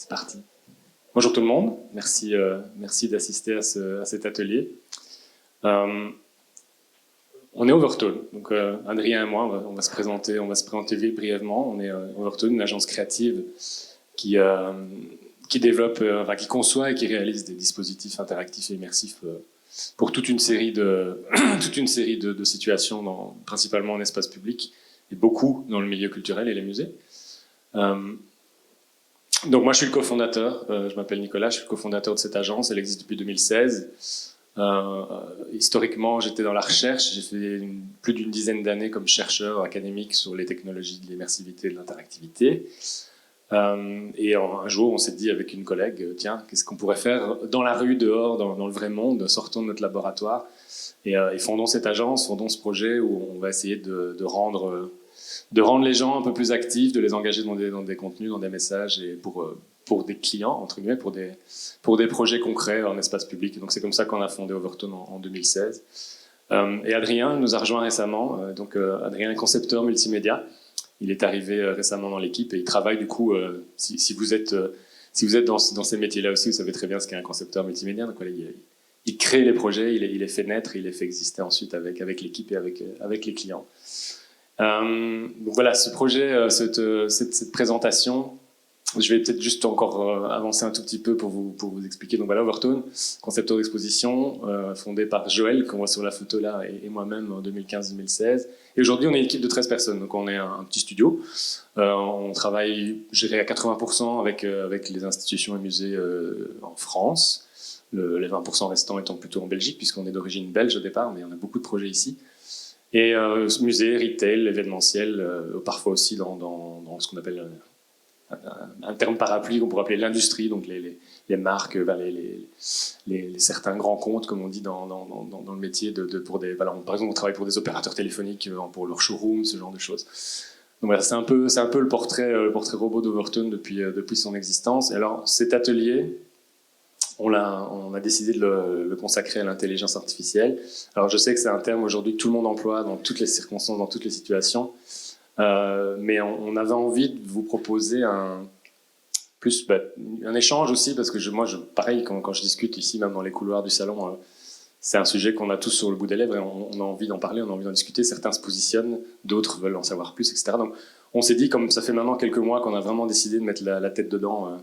C'est parti. Bonjour tout le monde, merci, merci d'assister à cet atelier. On est Overtone, donc Adrien et moi, on va se présenter brièvement. On est Overtone, une agence créative qui développe, qui conçoit et qui réalise des dispositifs interactifs et immersifs pour toute une série de situations, principalement en espace public et beaucoup dans le milieu culturel et les musées. Donc moi je suis le cofondateur, je m'appelle Nicolas, je suis le cofondateur de cette agence, elle existe depuis 2016. Historiquement j'étais dans la recherche, j'ai fait plus d'une dizaine d'années comme chercheur académique sur les technologies de l'immersivité et de l'interactivité. Et un jour on s'est dit avec une collègue, tiens, qu'est-ce qu'on pourrait faire dans la rue, dehors, dans le vrai monde, sortons de notre laboratoire et fondons cette agence, fondons ce projet où on va essayer de rendre les gens un peu plus actifs, de les engager dans des contenus, dans des messages, et pour des clients, entre guillemets, pour des projets concrets en espace public. Et donc c'est comme ça qu'on a fondé Overtone en 2016. Et Adrien nous a rejoint récemment. Adrien est concepteur multimédia. Il est arrivé récemment dans l'équipe et il travaille du coup, si vous êtes dans ces métiers-là aussi, vous savez très bien ce qu'est un concepteur multimédia. Donc voilà, il crée les projets, il les fait naître, il les fait exister ensuite avec l'équipe et avec les clients. Donc voilà, ce projet, cette présentation, je vais peut-être juste encore avancer un tout petit peu pour vous expliquer. Donc voilà, Overtone, concepteur d'exposition, fondé par Joël, qu'on voit sur la photo là, et moi-même en 2015-2016. Et aujourd'hui, on est une équipe de 13 personnes, donc on est un petit studio. On travaille, géré à 80% avec les institutions et musées en France. Les 20% restants étant plutôt en Belgique, puisqu'on est d'origine belge au départ, mais on a beaucoup de projets ici. Et musée, retail, événementiel, parfois aussi dans ce qu'on appelle un terme parapluie qu'on pourrait appeler l'industrie, donc les marques, certains grands comptes, comme on dit dans le métier, par exemple on travaille pour des opérateurs téléphoniques, pour leur showroom, ce genre de choses. Donc voilà, c'est un peu le portrait robot d'Overtone depuis son existence. Et alors cet atelier, on a décidé de le consacrer à l'intelligence artificielle. Alors je sais que c'est un terme aujourd'hui que tout le monde emploie dans toutes les circonstances, dans toutes les situations, mais on avait envie de vous proposer un échange aussi, parce que pareil, quand je discute ici, même dans les couloirs du salon, c'est un sujet qu'on a tous sur le bout des lèvres et on a envie d'en parler, on a envie d'en discuter. Certains se positionnent, d'autres veulent en savoir plus, etc. Donc, on s'est dit, comme ça fait maintenant quelques mois qu'on a vraiment décidé de mettre la tête dedans,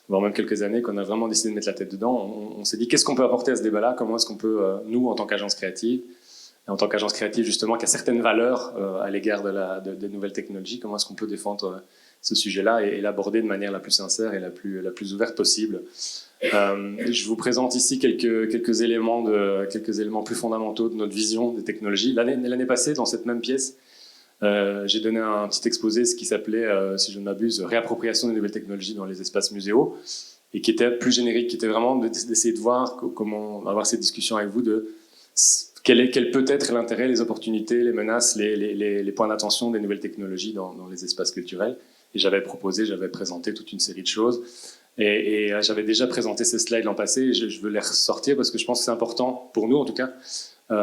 voire même quelques années qu'on a vraiment décidé de mettre la tête dedans, on s'est dit qu'est-ce qu'on peut apporter à ce débat-là, comment est-ce qu'on peut, nous, en tant qu'agence créative, et en tant qu'agence créative justement qui a certaines valeurs à l'égard des nouvelles technologies, comment est-ce qu'on peut défendre ce sujet-là et l'aborder de manière la plus sincère et la plus ouverte possible. Je vous présente ici quelques éléments plus fondamentaux de notre vision des technologies. L'année passée, dans cette même pièce, j'ai donné un petit exposé, ce qui s'appelait, si je ne m'abuse, réappropriation des nouvelles technologies dans les espaces muséaux, et qui était plus générique, qui était vraiment d'essayer de voir comment avoir cette discussion avec vous de quel peut être l'intérêt, les opportunités, les menaces, les points d'attention des nouvelles technologies dans les espaces culturels. Et j'avais présenté toute une série de choses. Et j'avais déjà présenté ces slides l'an passé, et je veux les ressortir parce que je pense que c'est important, pour nous en tout cas,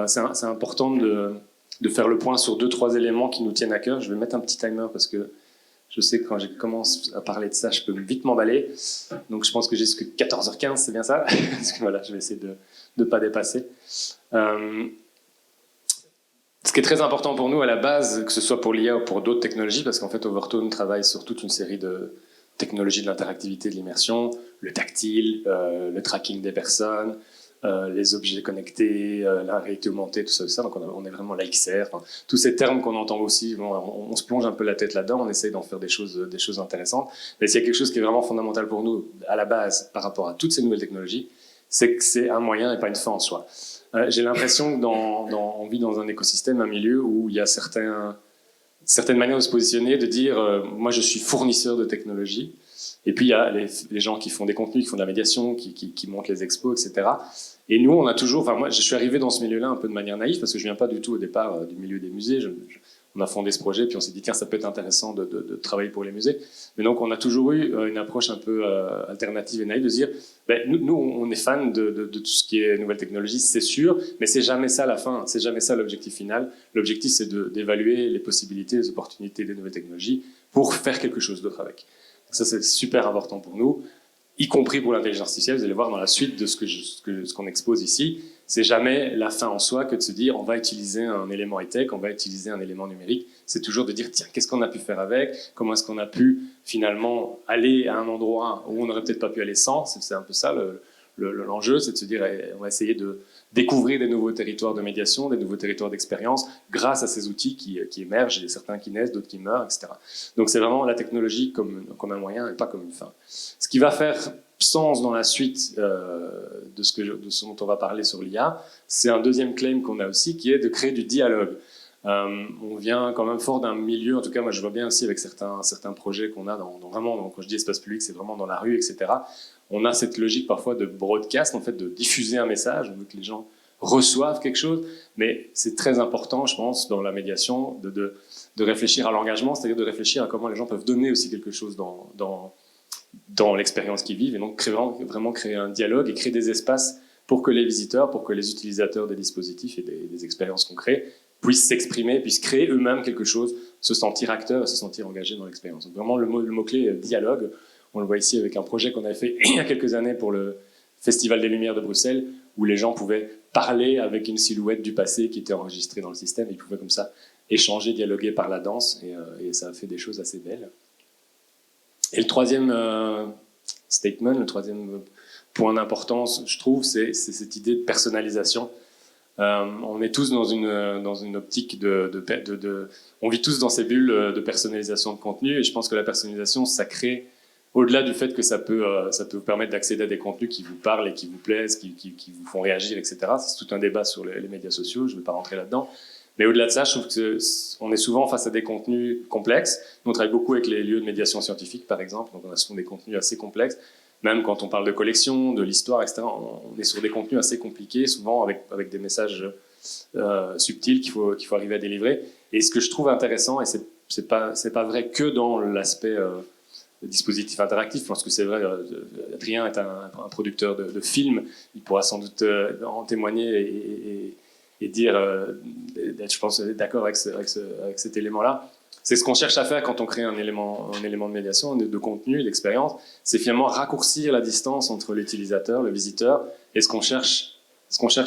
c'est important de faire le point sur 2-3 éléments qui nous tiennent à cœur. Je vais mettre un petit timer parce que je sais que quand je commence à parler de ça, je peux vite m'emballer. Donc je pense que j'ai jusqu'à 14h15, c'est bien ça? Parce que voilà, je vais essayer de ne pas dépasser. Ce qui est très important pour nous à la base, que ce soit pour l'IA ou pour d'autres technologies, parce qu'en fait Overtone travaille sur toute une série de technologies de l'interactivité, de l'immersion, le tactile, le tracking des personnes, les objets connectés, la réalité augmentée, tout ça. Donc on est vraiment la XR, tous ces termes qu'on entend aussi, on se plonge un peu la tête là-dedans, on essaye d'en faire des choses intéressantes. Mais s'il y a quelque chose qui est vraiment fondamental pour nous à la base par rapport à toutes ces nouvelles technologies, c'est que c'est un moyen et pas une fin en soi. J'ai l'impression qu'on vit dans un écosystème, un milieu où il y a certaines manières de se positionner, de dire moi je suis fournisseur de technologie, et puis il y a les gens qui font des contenus, qui font de la médiation, qui montent les expos, etc. Et nous on a toujours, moi je suis arrivé dans ce milieu-là un peu de manière naïve, parce que je viens pas du tout au départ du milieu des musées. On a fondé ce projet, puis on s'est dit tiens ça peut être intéressant de travailler pour les musées. Mais donc on a toujours eu une approche un peu alternative et naïve de dire nous on est fans de tout ce qui est nouvelles technologies, c'est sûr, mais c'est jamais ça la fin, c'est jamais ça l'objectif final. L'objectif c'est d'évaluer les possibilités, les opportunités des nouvelles technologies pour faire quelque chose d'autre avec. Ça c'est super important pour nous. y compris pour l'intelligence artificielle. Vous allez voir dans la suite de ce qu'on expose ici, c'est jamais la fin en soi que de se dire on va utiliser un élément high-tech, on va utiliser un élément numérique. C'est toujours de dire tiens, qu'est-ce qu'on a pu faire avec, comment est-ce qu'on a pu finalement aller à un endroit où on n'aurait peut-être pas pu aller sans. C'est un peu ça l'enjeu, c'est de se dire on va essayer de découvrir des nouveaux territoires de médiation, des nouveaux territoires d'expérience grâce à ces outils qui émergent, et certains qui naissent, d'autres qui meurent, etc. Donc c'est vraiment la technologie comme un moyen et pas comme une fin. Ce qui va faire sens dans la suite de ce dont on va parler sur l'IA, c'est un deuxième claim qu'on a aussi, qui est de créer du dialogue. On vient quand même fort d'un milieu, en tout cas moi je vois bien aussi avec certains projets qu'on a vraiment, quand je dis espace public, c'est vraiment dans la rue, etc. On a cette logique parfois de broadcast, en fait, de diffuser un message, on veut que les gens reçoivent quelque chose, mais c'est très important, je pense, dans la médiation, de réfléchir à l'engagement, c'est-à-dire de réfléchir à comment les gens peuvent donner aussi quelque chose dans l'expérience qu'ils vivent, et donc vraiment créer un dialogue et créer des espaces pour que les visiteurs, pour que les utilisateurs des dispositifs et des expériences qu'on crée puissent s'exprimer, puissent créer eux-mêmes quelque chose, se sentir acteurs et se sentir engagés dans l'expérience. Donc vraiment le mot-clé dialogue. On le voit ici avec un projet qu'on avait fait il y a quelques années pour le Festival des Lumières de Bruxelles, où les gens pouvaient parler avec une silhouette du passé qui était enregistrée dans le système. Ils pouvaient comme ça échanger, dialoguer par la danse, et ça a fait des choses assez belles. Et le troisième statement, le troisième point d'importance, je trouve, c'est cette idée de personnalisation. On est tous dans une optique on vit tous dans ces bulles de personnalisation de contenu, et je pense que la personnalisation, ça crée, au-delà du fait que ça peut vous permettre d'accéder à des contenus qui vous parlent et qui vous plaisent, qui vous font réagir, etc. C'est tout un débat sur les médias sociaux, je ne vais pas rentrer là-dedans. Mais au-delà de ça, je trouve qu'on est souvent face à des contenus complexes. Nous, on travaille beaucoup avec les lieux de médiation scientifique, par exemple, donc on a souvent des contenus assez complexes. Même quand on parle de collection, de l'histoire, etc., on est sur des contenus assez compliqués, souvent avec des messages subtils qu'il faut arriver à délivrer. Et ce que je trouve intéressant, et c'est pas vrai que dans l'aspect dispositif interactif, je pense que c'est vrai, Adrien est un producteur de films, il pourra sans doute en témoigner et dire, je pense, d'accord avec cet élément-là. C'est ce qu'on cherche à faire quand on crée un élément de médiation, de contenu, d'expérience, c'est finalement raccourcir la distance entre l'utilisateur, le visiteur, et ce qu'on cherche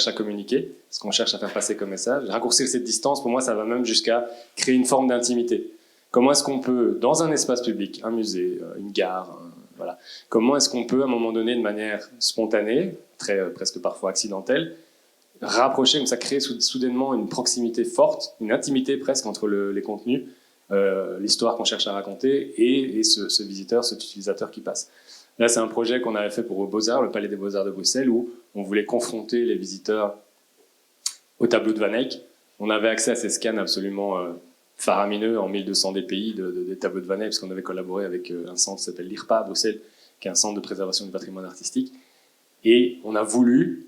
à communiquer, ce qu'on cherche à faire passer comme message. Raccourcir cette distance, pour moi, ça va même jusqu'à créer une forme d'intimité. Comment est-ce qu'on peut, dans un espace public, un musée, une gare, voilà, comment est-ce qu'on peut, à un moment donné, de manière spontanée, presque parfois accidentelle, rapprocher, comme ça, créer soudainement une proximité forte, une intimité presque entre les contenus, l'histoire qu'on cherche à raconter et ce visiteur, cet utilisateur qui passe. Là, c'est un projet qu'on avait fait pour Beaux-Arts, le Palais des Beaux-Arts de Bruxelles, où on voulait confronter les visiteurs au tableau de Van Eyck. On avait accès à ces scans absolument faramineux en 1200 des pays des tableaux de Van Eyck, parce qu'on avait collaboré avec un centre qui s'appelle l'IRPA à Bruxelles, qui est un centre de préservation du patrimoine artistique. Et on a voulu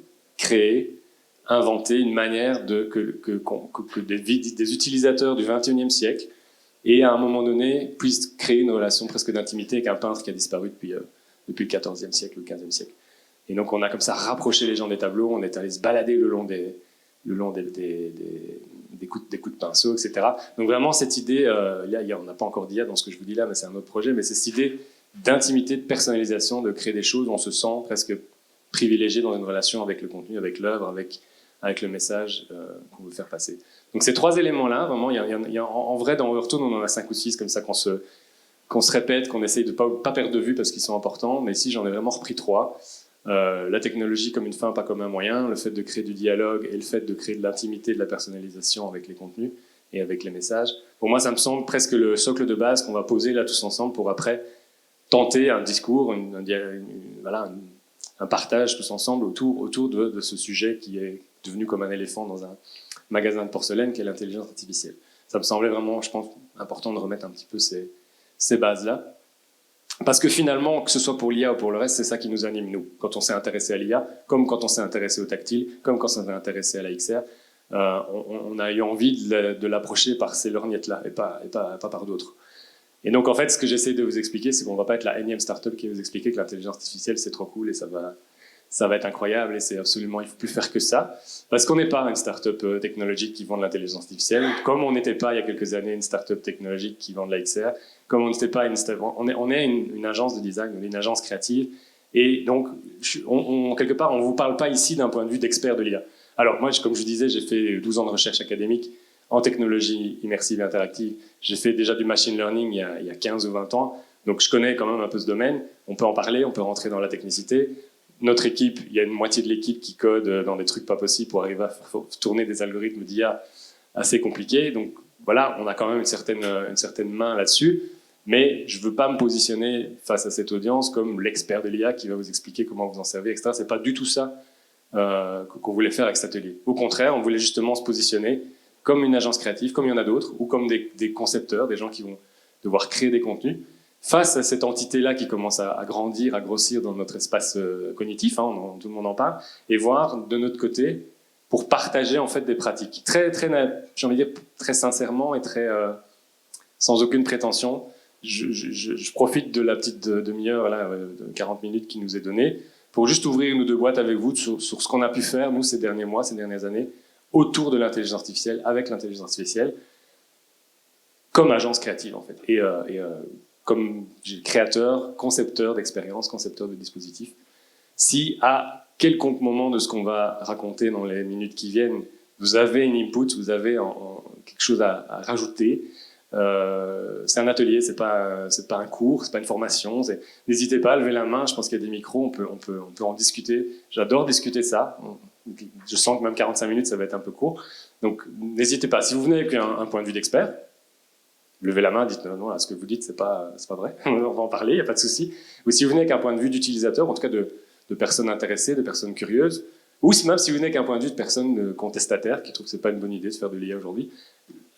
inventer une manière que des utilisateurs du XXIe siècle et à un moment donné puissent créer une relation presque d'intimité avec un peintre qui a disparu depuis le XIVe siècle, le XVe siècle. Et donc on a comme ça rapproché les gens des tableaux, on est allé se balader le long des coups de pinceau, etc. Donc vraiment cette idée, on n'a pas encore d'IA dans ce que je vous dis là, mais c'est un autre projet, mais c'est cette idée d'intimité, de personnalisation, de créer des choses où on se sent presque privilégié dans une relation avec le contenu, avec l'œuvre, avec le message qu'on veut faire passer. Donc ces trois éléments-là, vraiment, en vrai, dans Overtone, on en a 5 ou 6 comme ça qu'on se répète, qu'on essaye de ne pas perdre de vue parce qu'ils sont importants, mais ici j'en ai vraiment repris 3. La technologie comme une fin, pas comme un moyen, le fait de créer du dialogue et le fait de créer de l'intimité, de la personnalisation avec les contenus et avec les messages. Pour moi, ça me semble presque le socle de base qu'on va poser là tous ensemble pour après tenter un discours, un partage tous ensemble autour de ce sujet qui est devenu comme un éléphant dans un magasin de porcelaine qui est l'intelligence artificielle. Ça me semblait vraiment, je pense, important de remettre un petit peu ces bases-là. Parce que finalement, que ce soit pour l'IA ou pour le reste, c'est ça qui nous anime, nous. Quand on s'est intéressé à l'IA, comme quand on s'est intéressé au tactile, comme quand on s'est intéressé à la XR, on a eu envie de l'approcher par ces lorgnettes-là et pas par d'autres. Et donc, en fait, ce que j'essaie de vous expliquer, c'est qu'on ne va pas être la énième startup qui va vous expliquer que l'intelligence artificielle, c'est trop cool et ça va être incroyable et c'est absolument, il ne faut plus faire que ça. Parce qu'on n'est pas une startup technologique qui vend de l'intelligence artificielle, comme on n'était pas il y a quelques années une startup technologique qui vend de la XR, comme on n'était pas on est une agence de design, on est une agence créative Et donc, quelque part, on ne vous parle pas ici d'un point de vue d'expert de l'IA. Alors, moi, comme je vous disais, j'ai fait 12 ans de recherche académique en technologie immersive et interactive. J'ai fait déjà du machine learning il y a 15 ou 20 ans. Donc, je connais quand même un peu ce domaine. On peut en parler, on peut rentrer dans la technicité. Notre équipe, il y a une moitié de l'équipe qui code dans des trucs pas possibles pour arriver à faire tourner des algorithmes d'IA assez compliqués. Donc, voilà, on a quand même une certaine main là-dessus. Mais je ne veux pas me positionner face à cette audience comme l'expert de l'IA qui va vous expliquer comment vous en servez, etc. Ce n'est pas du tout ça qu'on voulait faire avec cet atelier. Au contraire, on voulait justement se positionner comme une agence créative, comme il y en a d'autres, ou comme des concepteurs, des gens qui vont devoir créer des contenus, face à cette entité-là qui commence à grandir, à grossir dans notre espace cognitif, hein, tout le monde en parle, et voir de notre côté, pour partager en fait des pratiques. J'ai envie de dire très sincèrement et sans aucune prétention, je profite de la petite demi-heure, là, de 40 minutes qui nous est donnée, pour juste ouvrir une ou deux boîtes avec vous sur ce qu'on a pu faire, nous, ces derniers mois, ces dernières années, autour de l'intelligence artificielle, avec l'intelligence artificielle, comme agence créative, en fait. Et comme créateur, concepteur d'expériences, concepteur de dispositifs. Si à quelconque moment de ce qu'on va raconter dans les minutes qui viennent, vous avez une input, vous avez quelque chose à rajouter, c'est un atelier, c'est pas un cours, c'est pas une formation. N'hésitez pas à lever la main. Je pense qu'il y a des micros, on peut en discuter. J'adore discuter ça. Je sens que même 45 minutes, ça va être un peu court. Donc n'hésitez pas. Si vous venez avec un point de vue d'expert, levez la main, dites non, là, ce que vous dites, c'est pas vrai. On va en parler, il n'y a pas de souci. Ou si vous venez avec un point de vue d'utilisateur, en tout cas de personnes intéressées, de personnes curieuses, ou même si vous venez avec un point de vue de personnes contestataires qui trouvent que c'est pas une bonne idée de faire de l'IA aujourd'hui.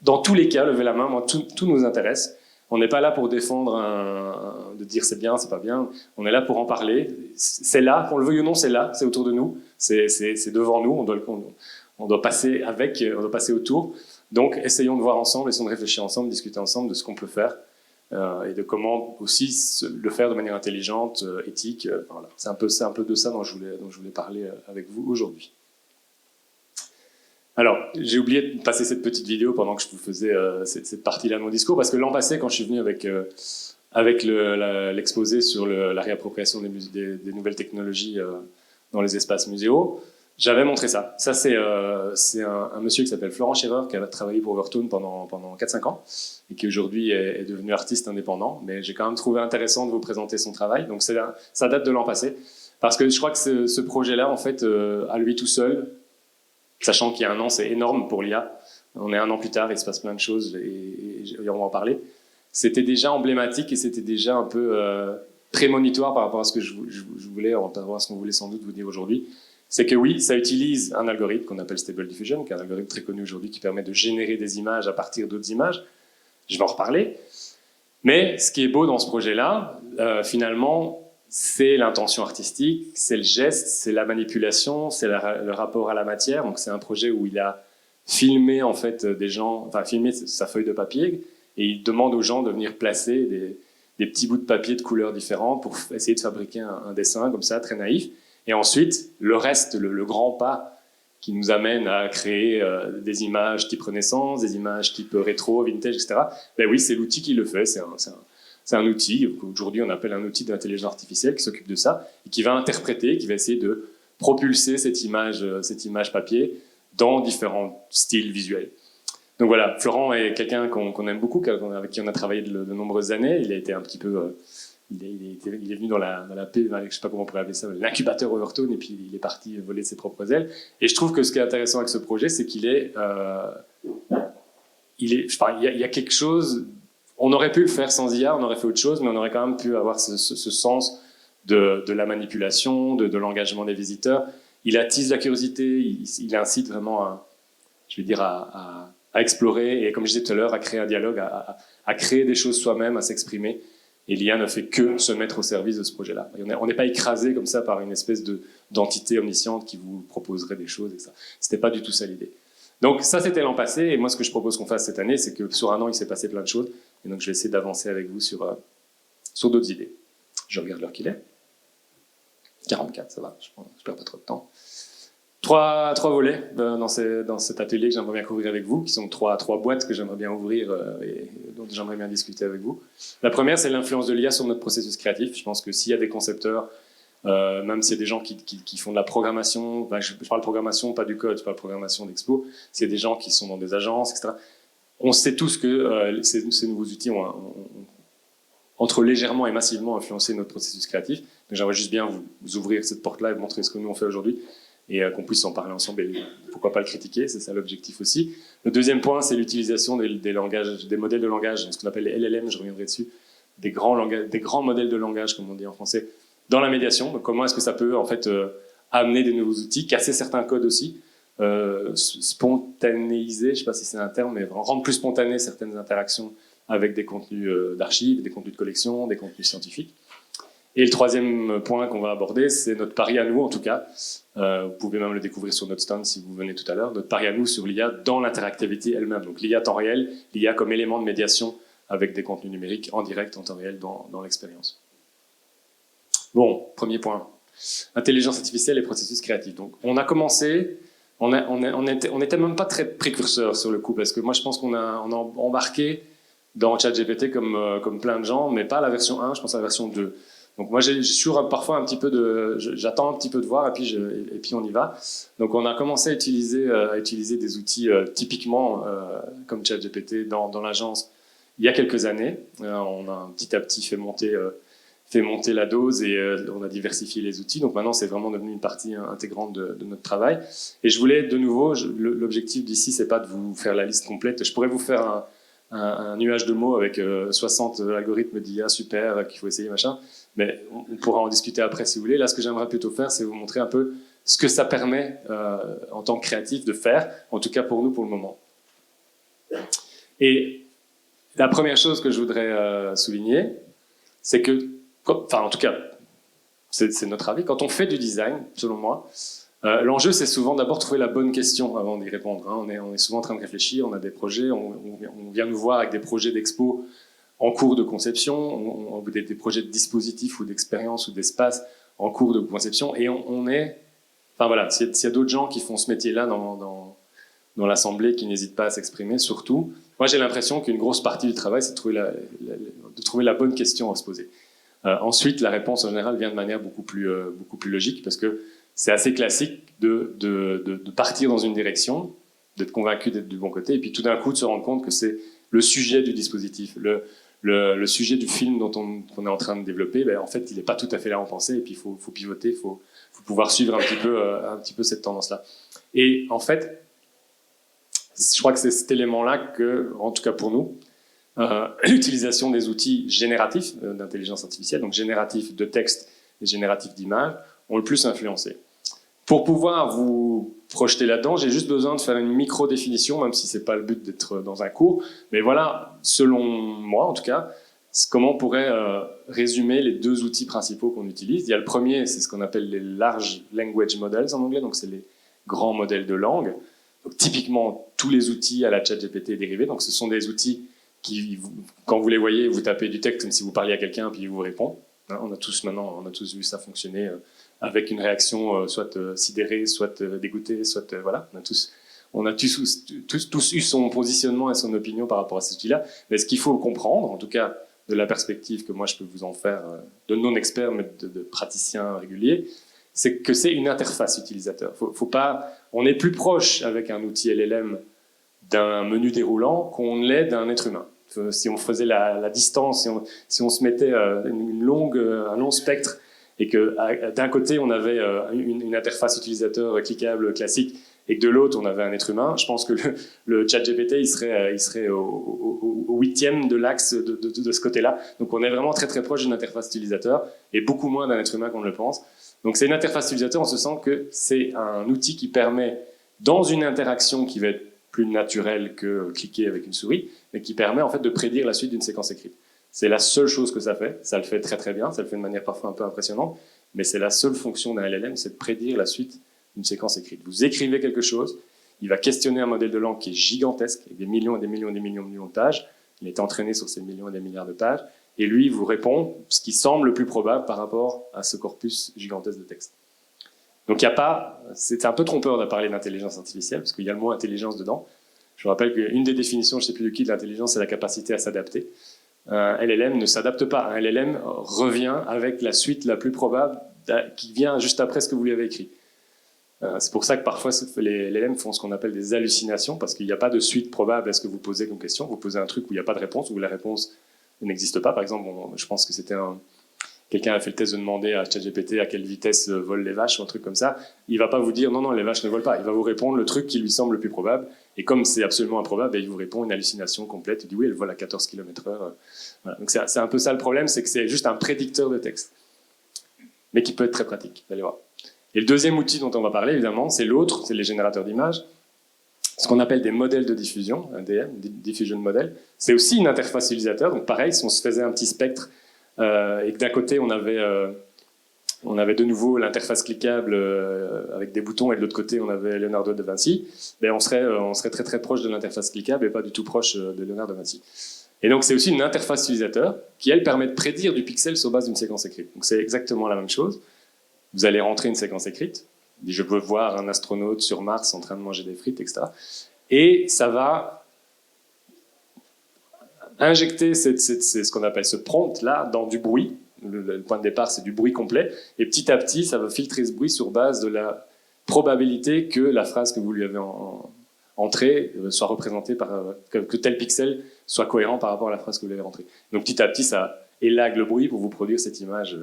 Dans tous les cas, levez la main, moi, tout nous intéresse. On n'est pas là pour défendre, de dire c'est bien, c'est pas bien. On est là pour en parler. C'est là, qu'on le veuille ou non, c'est là, c'est autour de nous, c'est devant nous, on doit passer autour. Donc, essayons de voir ensemble, essayons de réfléchir ensemble, discuter ensemble de ce qu'on peut faire et de comment aussi le faire de manière intelligente, éthique. Voilà. C'est un peu de ça dont je voulais parler avec vous aujourd'hui. Alors, j'ai oublié de passer cette petite vidéo pendant que je vous faisais cette partie-là de mon discours, parce que l'an passé, quand je suis venu avec l'exposé sur la réappropriation des nouvelles technologies dans les espaces muséaux, j'avais montré ça. Ça, c'est un monsieur qui s'appelle Florent Scherer, qui a travaillé pour Overtone pendant 4-5 ans, et qui aujourd'hui est devenu artiste indépendant. Mais j'ai quand même trouvé intéressant de vous présenter son travail. Donc, ça date de l'an passé, parce que je crois que ce projet-là, en fait, à lui tout seul, sachant qu'il y a un an, c'est énorme pour l'IA. On est un an plus tard, il se passe plein de choses et on va en parler. C'était déjà emblématique et c'était déjà un peu prémonitoire par rapport à ce que je voulais, par rapport à ce qu'on voulait sans doute vous dire aujourd'hui. C'est que oui, ça utilise un algorithme qu'on appelle Stable Diffusion, qui est un algorithme très connu aujourd'hui qui permet de générer des images à partir d'autres images. Je vais en reparler. Mais ce qui est beau dans ce projet-là, finalement, c'est l'intention artistique, c'est le geste, c'est la manipulation, c'est le rapport à la matière. Donc c'est un projet où il a filmé en fait des gens, enfin filmé sa feuille de papier et il demande aux gens de venir placer des petits bouts de papier de couleurs différentes pour essayer de fabriquer un dessin comme ça, très naïf. Et ensuite, le reste, le grand pas qui nous amène à créer des images type Renaissance, des images type rétro, vintage, etc. Ben oui, c'est l'outil qui le fait, c'est un outil qu'aujourd'hui on appelle un outil d'intelligence artificielle qui s'occupe de ça et qui va interpréter, qui va essayer de propulser cette image papier dans différents styles visuels. Donc voilà, Florent est quelqu'un qu'on aime beaucoup, avec qui on a travaillé de nombreuses années. Il a été un petit peu, il est venu dans la paix, je sais pas comment on pourrait appeler ça, l'incubateur Overtone, et puis il est parti voler de ses propres ailes. Et je trouve que ce qui est intéressant avec ce projet, c'est qu'il il y a quelque chose. On aurait pu le faire sans IA, on aurait fait autre chose, mais on aurait quand même pu avoir ce sens de la manipulation, de l'engagement des visiteurs. Il attise la curiosité, il incite vraiment à explorer et, comme je disais tout à l'heure, à créer un dialogue, à créer des choses soi-même, à s'exprimer. Et l'IA ne fait que se mettre au service de ce projet-là. On n'est pas écrasé comme ça par une espèce d'entité omnisciente qui vous proposerait des choses. Et ça, c'était pas du tout ça l'idée. Donc ça, c'était l'an passé. Et moi, ce que je propose qu'on fasse cette année, c'est que sur un an, il s'est passé plein de choses. Et donc, je vais essayer d'avancer avec vous sur d'autres idées. Je regarde l'heure qu'il est. 44, ça va, je perds pas trop de temps. Trois volets dans cet atelier que j'aimerais bien couvrir avec vous, qui sont trois boîtes que j'aimerais bien ouvrir et dont j'aimerais bien discuter avec vous. La première, c'est l'influence de l'IA sur notre processus créatif. Je pense que s'il y a des concepteurs même s'il y a des gens qui font de la programmation, ben, je parle programmation, pas du code, je parle programmation d'expo, c'est des gens qui sont dans des agences, etc. On sait tous que ces nouveaux outils ont entre légèrement et massivement influencé notre processus créatif. Donc j'aimerais juste bien vous ouvrir cette porte-là et vous montrer ce que nous on fait aujourd'hui et qu'on puisse en parler ensemble et pourquoi pas le critiquer, c'est ça l'objectif aussi. Le deuxième point, c'est l'utilisation des langages, des modèles de langage, ce qu'on appelle les LLM, je reviendrai dessus, des grands modèles de langage, comme on dit en français, dans la médiation. Donc comment est-ce que ça peut en fait amener des nouveaux outils, casser certains codes aussi, spontanéiser, je ne sais pas si c'est un terme, mais rendre plus spontané certaines interactions avec des contenus d'archives, des contenus de collection, des contenus scientifiques. Et le troisième point qu'on va aborder, c'est notre pari à nous, en tout cas. Vous pouvez même le découvrir sur notre stand si vous venez tout à l'heure. Notre pari à nous sur l'IA dans l'interactivité elle-même. Donc l'IA temps réel, l'IA comme élément de médiation avec des contenus numériques en direct, en temps réel, dans l'expérience. Bon, premier point. Intelligence artificielle et processus créatif. Donc on a commencé, on était même pas très précurseurs sur le coup, parce que moi je pense qu'on a embarqué dans ChatGPT comme plein de gens, mais pas la version 1, je pense à la version 2. Donc moi j'ai toujours parfois un petit peu j'attends un petit peu de voir et puis on y va. Donc on a commencé à utiliser des outils typiquement comme ChatGPT dans l'agence il y a quelques années. On a petit à petit fait monter la dose et on a diversifié les outils. Donc maintenant c'est vraiment devenu une partie intégrante de notre travail. Et je voulais de nouveau, l'objectif d'ici c'est pas de vous faire la liste complète. Je pourrais vous faire un nuage de mots avec 60 algorithmes d'IA super qu'il faut essayer, machin. Mais on pourra en discuter après si vous voulez. Là, ce que j'aimerais plutôt faire, c'est vous montrer un peu ce que ça permet en tant que créatif de faire, en tout cas pour nous, pour le moment. Et la première chose que je voudrais souligner, c'est que, enfin en tout cas, c'est notre avis, quand on fait du design, selon moi, l'enjeu, c'est souvent d'abord trouver la bonne question avant d'y répondre. Hein. On est souvent en train de réfléchir, on a des projets, on vient nous voir avec des projets d'expo en cours de conception, des projets de dispositifs ou d'expérience ou d'espace en cours de conception, et on est... Enfin voilà, s'il y a d'autres gens qui font ce métier-là dans l'Assemblée, qui n'hésitent pas à s'exprimer, surtout, moi j'ai l'impression qu'une grosse partie du travail, c'est de trouver la bonne question à se poser. Ensuite, la réponse en général vient de manière beaucoup plus logique, parce que c'est assez classique de partir dans une direction, d'être convaincu d'être du bon côté, et puis tout d'un coup de se rendre compte que c'est le sujet du dispositif, le sujet du film dont on est en train de développer, ben, en fait, il n'est pas tout à fait là en pensée, et puis il faut pivoter, il faut pouvoir suivre un petit peu cette tendance-là. Et en fait, je crois que c'est cet élément-là que, en tout cas pour nous, l'utilisation des outils génératifs d'intelligence artificielle, donc génératifs de texte et génératifs d'images, ont le plus influencé. Pour pouvoir vous projeter là-dedans, j'ai juste besoin de faire une micro-définition, même si ce n'est pas le but d'être dans un cours. Mais voilà, selon moi en tout cas, comment on pourrait résumer les deux outils principaux qu'on utilise. Il y a le premier, c'est ce qu'on appelle les Large Language Models en anglais, donc c'est les grands modèles de langue. Donc typiquement, tous les outils à la ChatGPT dérivés, donc ce sont des outils qui, quand vous les voyez, vous tapez du texte comme si vous parliez à quelqu'un, puis il vous répond. On a tous vu ça fonctionner avec une réaction soit sidérée, soit dégoûtée, soit voilà. On a tous eu son positionnement et son opinion par rapport à cet outil-là. Mais ce qu'il faut comprendre, en tout cas de la perspective que moi je peux vous en faire, de non-experts mais de praticiens réguliers, c'est que c'est une interface utilisateur. On est plus proche avec un outil LLM d'un menu déroulant qu'on ne l'est d'un être humain. Si on faisait la distance, si on se mettait un long spectre, et que d'un côté on avait une interface utilisateur cliquable classique, et que de l'autre on avait un être humain, je pense que le ChatGPT il serait au 8e de l'axe de ce côté-là. Donc on est vraiment très très proche d'une interface utilisateur, et beaucoup moins d'un être humain qu'on ne le pense. Donc c'est une interface utilisateur, on se sent que c'est un outil qui permet, dans une interaction qui va être plus naturelle que cliquer avec une souris, mais qui permet en fait de prédire la suite d'une séquence écrite. C'est la seule chose que ça fait le fait très très bien, ça le fait de manière parfois un peu impressionnante, mais c'est la seule fonction d'un LLM, c'est de prédire la suite d'une séquence écrite. Vous écrivez quelque chose, il va questionner un modèle de langue qui est gigantesque, avec des millions et des millions et des millions de pages, il est entraîné sur ces millions et des milliards de pages, et lui il vous répond ce qui semble le plus probable par rapport à ce corpus gigantesque de texte. Donc il n'y a pas, c'est un peu trompeur de parler d'intelligence artificielle, parce qu'il y a le mot intelligence dedans. Je vous rappelle qu'une des définitions, je ne sais plus de qui, de l'intelligence, c'est la capacité à s'adapter. Un LLM ne s'adapte pas. Un LLM revient avec la suite la plus probable qui vient juste après ce que vous lui avez écrit. C'est pour ça que parfois les LM font ce qu'on appelle des hallucinations, parce qu'il n'y a pas de suite probable à ce que vous posez comme question. Vous posez un truc où il n'y a pas de réponse, où la réponse n'existe pas. Par exemple, je pense que c'était quelqu'un a fait le test de demander à ChatGPT à quelle vitesse volent les vaches ou un truc comme ça. Il ne va pas vous dire non, les vaches ne volent pas. Il va vous répondre le truc qui lui semble le plus probable. Et comme c'est absolument improbable, il vous répond une hallucination complète. Il dit oui, elle vole à 14 km/h. Voilà. Donc c'est un peu ça le problème, c'est que c'est juste un prédicteur de texte, mais qui peut être très pratique. Vous allez voir. Et le deuxième outil dont on va parler, évidemment, c'est l'autre, c'est les générateurs d'images. Ce qu'on appelle des modèles de diffusion, un DM, Diffusion Model. C'est aussi une interface utilisateur. Donc pareil, si on se faisait un petit spectre et que d'un côté on avait de nouveau l'interface cliquable avec des boutons et de l'autre côté on avait Leonardo da Vinci, ben on serait très très proche de l'interface cliquable et pas du tout proche de Leonardo da Vinci. Et donc c'est aussi une interface utilisateur qui elle permet de prédire du pixel sur base d'une séquence écrite. Donc c'est exactement la même chose. Vous allez rentrer une séquence écrite, je veux voir un astronaute sur Mars en train de manger des frites, etc. Et ça va injecter ce qu'on appelle ce prompt-là dans du bruit. Le point de départ, c'est du bruit complet. Et petit à petit, ça va filtrer ce bruit sur base de la probabilité que la phrase que vous lui avez entrée soit représentée par... que tel pixel soit cohérent par rapport à la phrase que vous lui avez rentrée. Donc petit à petit, ça élague le bruit pour vous produire cette image.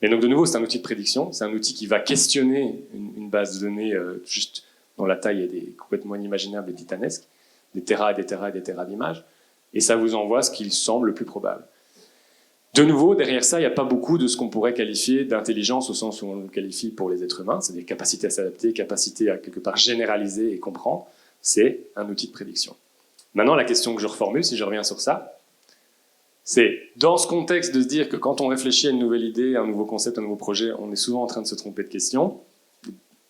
Et donc de nouveau, c'est un outil de prédiction. C'est un outil qui va questionner une base de données juste dont la taille est complètement inimaginable et titanesque. Des terras et des terras et des terras d'images. Et ça vous envoie ce qui semble le plus probable. De nouveau, derrière ça, il n'y a pas beaucoup de ce qu'on pourrait qualifier d'intelligence au sens où on le qualifie pour les êtres humains, c'est-à-dire capacité à s'adapter, capacité à quelque part généraliser et comprendre. C'est un outil de prédiction. Maintenant, la question que je reformule, si je reviens sur ça, c'est dans ce contexte de se dire que quand on réfléchit à une nouvelle idée, un nouveau concept, un nouveau projet, on est souvent en train de se tromper de question,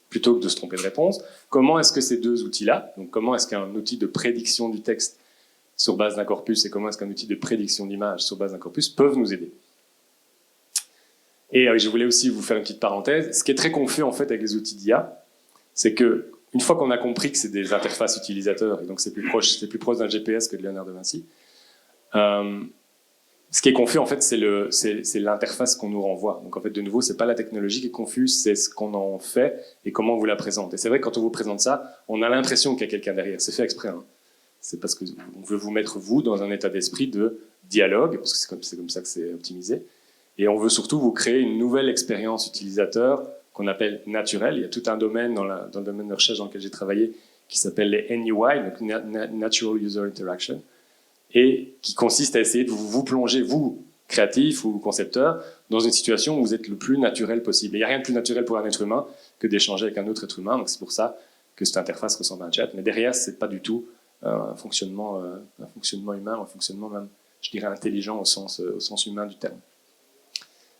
plutôt que de se tromper de réponse. Comment est-ce que ces deux outils-là, donc comment est-ce qu'un outil de prédiction du texte sur base d'un corpus et comment est-ce qu'un outil de prédiction d'image sur base d'un corpus peuvent nous aider. Et je voulais aussi vous faire une petite parenthèse. Ce qui est très confus en fait avec les outils d'IA, c'est que une fois qu'on a compris que c'est des interfaces utilisateurs et donc c'est plus proche d'un GPS que de Leonardo da Vinci, ce qui est confus en fait c'est l'interface qu'on nous renvoie. Donc en fait de nouveau c'est pas la technologie qui est confuse, c'est ce qu'on en fait et comment on vous la présente. Et c'est vrai que quand on vous présente ça, on a l'impression qu'il y a quelqu'un derrière. C'est fait exprès. Hein. C'est parce qu'on veut vous mettre, vous, dans un état d'esprit de dialogue, parce que c'est comme ça que c'est optimisé. Et on veut surtout vous créer une nouvelle expérience utilisateur qu'on appelle naturelle. Il y a tout un domaine dans le domaine de recherche dans lequel j'ai travaillé qui s'appelle les NUI, donc Natural User Interaction, et qui consiste à essayer de vous plonger, vous, créatif ou concepteur, dans une situation où vous êtes le plus naturel possible. Et il n'y a rien de plus naturel pour un être humain que d'échanger avec un autre être humain, donc c'est pour ça que cette interface ressemble à un chat. Mais derrière, c'est pas du tout un fonctionnement humain, un fonctionnement même, je dirais, intelligent au sens humain du terme.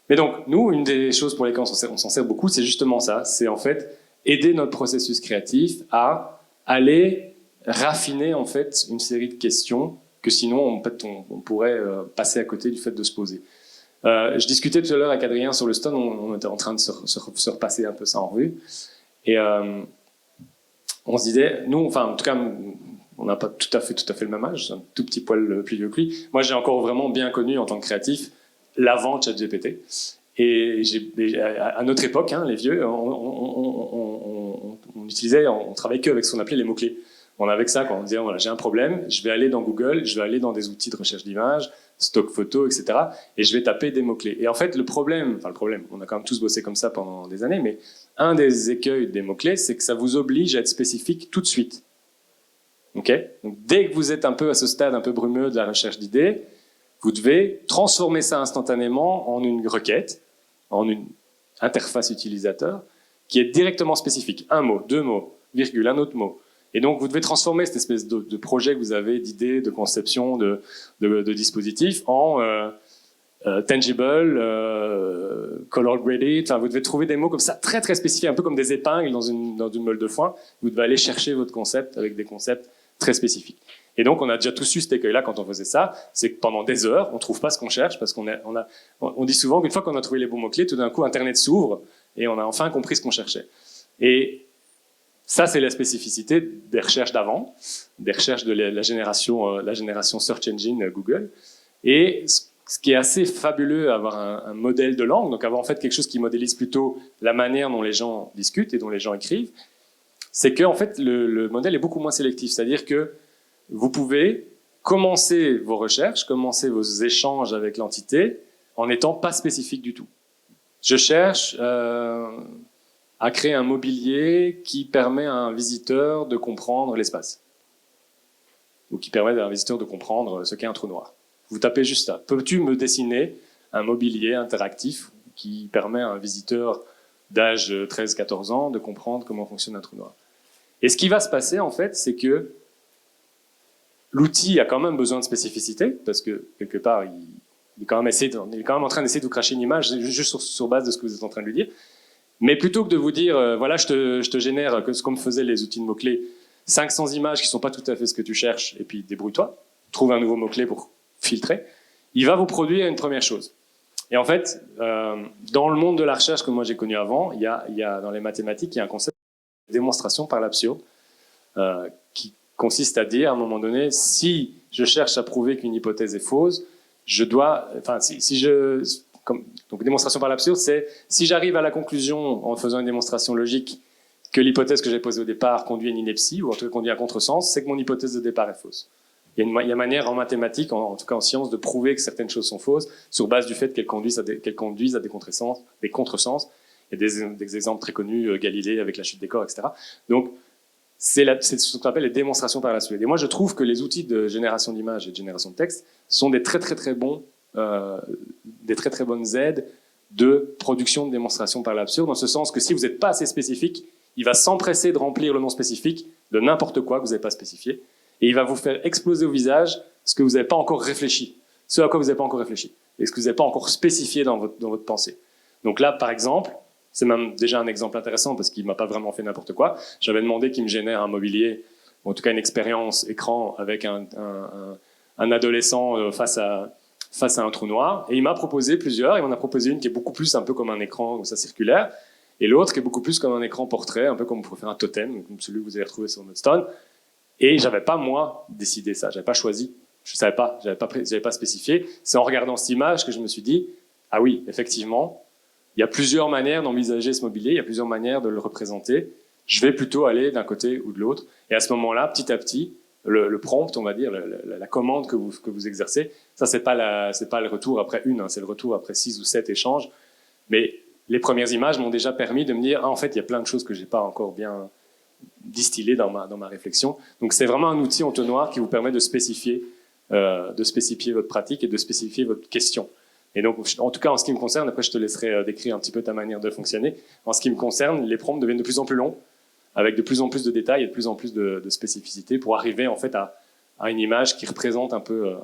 Mais donc, nous, une des choses pour lesquelles on s'en sert beaucoup, c'est justement ça. C'est en fait aider notre processus créatif à aller raffiner en fait une série de questions que sinon on pourrait passer à côté du fait de se poser. Je discutais tout à l'heure avec Adrien sur le stand, on était en train de se repasser un peu ça en revue. Et on se disait, nous, enfin en tout cas, on n'a pas tout à fait le même âge, c'est un tout petit poil plus vieux que lui. Moi, j'ai encore vraiment bien connu en tant que créatif l'avant ChatGPT. Et à notre époque, hein, les vieux, on travaillait qu'avec ce qu'on appelait les mots-clés. On avait que ça quand on disait, voilà, j'ai un problème, je vais aller dans Google, je vais aller dans des outils de recherche d'images, stock photo, etc. Et je vais taper des mots-clés. Et en fait, le problème, on a quand même tous bossé comme ça pendant des années, mais un des écueils des mots-clés, c'est que ça vous oblige à être spécifique tout de suite. Okay ? Donc, dès que vous êtes un peu à ce stade un peu brumeux de la recherche d'idées, vous devez transformer ça instantanément en une requête, en une interface utilisateur qui est directement spécifique. Un mot, deux mots, virgule, un autre mot. Et donc, vous devez transformer cette espèce de projet que vous avez, d'idées, de conception, de dispositif en tangible, color graded. Enfin, vous devez trouver des mots comme ça, très très spécifiques, un peu comme des épingles dans une meule de foin. Vous devez aller chercher votre concept avec des concepts très spécifiques. Et donc, on a déjà tous eu cet écueil-là quand on faisait ça, c'est que pendant des heures, on trouve pas ce qu'on cherche, parce on dit souvent qu'une fois qu'on a trouvé les bons mots-clés, tout d'un coup, Internet s'ouvre, et on a enfin compris ce qu'on cherchait. Et ça, c'est la spécificité des recherches d'avant, des recherches de la génération Search Engine Google. Et ce qui est assez fabuleux, avoir un modèle de langue, donc avoir en fait quelque chose qui modélise plutôt la manière dont les gens discutent et dont les gens écrivent, c'est que en fait, le modèle est beaucoup moins sélectif. C'est-à-dire que vous pouvez commencer vos recherches, commencer vos échanges avec l'entité en n'étant pas spécifique du tout. Je cherche à créer un mobilier qui permet à un visiteur de comprendre l'espace. Ou qui permet à un visiteur de comprendre ce qu'est un trou noir. Vous tapez juste ça. Peux-tu me dessiner un mobilier interactif qui permet à un visiteur d'âge 13-14 ans de comprendre comment fonctionne un trou noir? Et ce qui va se passer, en fait, c'est que l'outil a quand même besoin de spécificité, parce que, quelque part, il est quand même en train d'essayer de vous cracher une image juste sur base de ce que vous êtes en train de lui dire. Mais plutôt que de vous dire, voilà, je te génère, comme faisaient les outils de mots-clés, 500 images qui ne sont pas tout à fait ce que tu cherches, et puis débrouille-toi, trouve un nouveau mot-clé pour filtrer, il va vous produire une première chose. Et en fait, dans le monde de la recherche que moi j'ai connu avant, il y a dans les mathématiques, il y a un concept de démonstration par l'absurde, qui consiste à dire, à un moment donné, si je cherche à prouver qu'une hypothèse est fausse, je dois, enfin, donc démonstration par l'absurde, c'est si j'arrive à la conclusion en faisant une démonstration logique que l'hypothèse que j'ai posée au départ conduit à une ineptie, ou en tout cas conduit à un contresens, c'est que mon hypothèse de départ est fausse. Il y a une manière en mathématiques, en tout cas en sciences, de prouver que certaines choses sont fausses sur base du fait qu'elles conduisent à des contresens. Il y a des exemples très connus, Galilée avec la chute des corps, etc. Donc, c'est ce qu'on appelle les démonstrations par l'absurde. Et moi, je trouve que les outils de génération d'images et de génération de texte sont des très bonnes aides de production de démonstrations par l'absurde, dans ce sens que si vous n'êtes pas assez spécifique, il va s'empresser de remplir le nom spécifique de n'importe quoi que vous n'avez pas spécifié, et il va vous faire exploser au visage ce que vous n'avez pas encore réfléchi, ce à quoi vous n'avez pas encore réfléchi, et ce que vous n'avez pas encore spécifié dans votre pensée. Donc là, par exemple, c'est même déjà un exemple intéressant parce qu'il m'a pas vraiment fait n'importe quoi. J'avais demandé qu'il me génère un mobilier, ou en tout cas une expérience écran avec un adolescent face à un trou noir, et il m'a proposé plusieurs. Il m'en a proposé une qui est beaucoup plus un peu comme un écran où ça circulaire, et l'autre qui est beaucoup plus comme un écran portrait, un peu comme on pourrait faire un totem, comme celui que vous avez retrouvé sur Notestone. Et j'avais pas moi décidé ça, j'avais pas choisi, je savais pas, j'avais pas spécifié. C'est en regardant cette image que je me suis dit, ah oui, effectivement, il y a plusieurs manières d'envisager ce mobilier, il y a plusieurs manières de le représenter. Je vais plutôt aller d'un côté ou de l'autre. Et à ce moment-là, petit à petit, le prompt, on va dire, la commande que vous exercez, ça c'est pas le retour après une, hein, c'est le retour après 6 ou 7 échanges. Mais les premières images m'ont déjà permis de me dire, ah, en fait, il y a plein de choses que j'ai pas encore bien distillées dans ma réflexion. Donc c'est vraiment un outil entonnoir qui vous permet de spécifier votre pratique et de spécifier votre question. Et donc, en tout cas, en ce qui me concerne, après je te laisserai décrire un petit peu ta manière de fonctionner. En ce qui me concerne, les prompts deviennent de plus en plus longs, avec de plus en plus de détails et de plus en plus de spécificité pour arriver en fait à une image qui représente un peu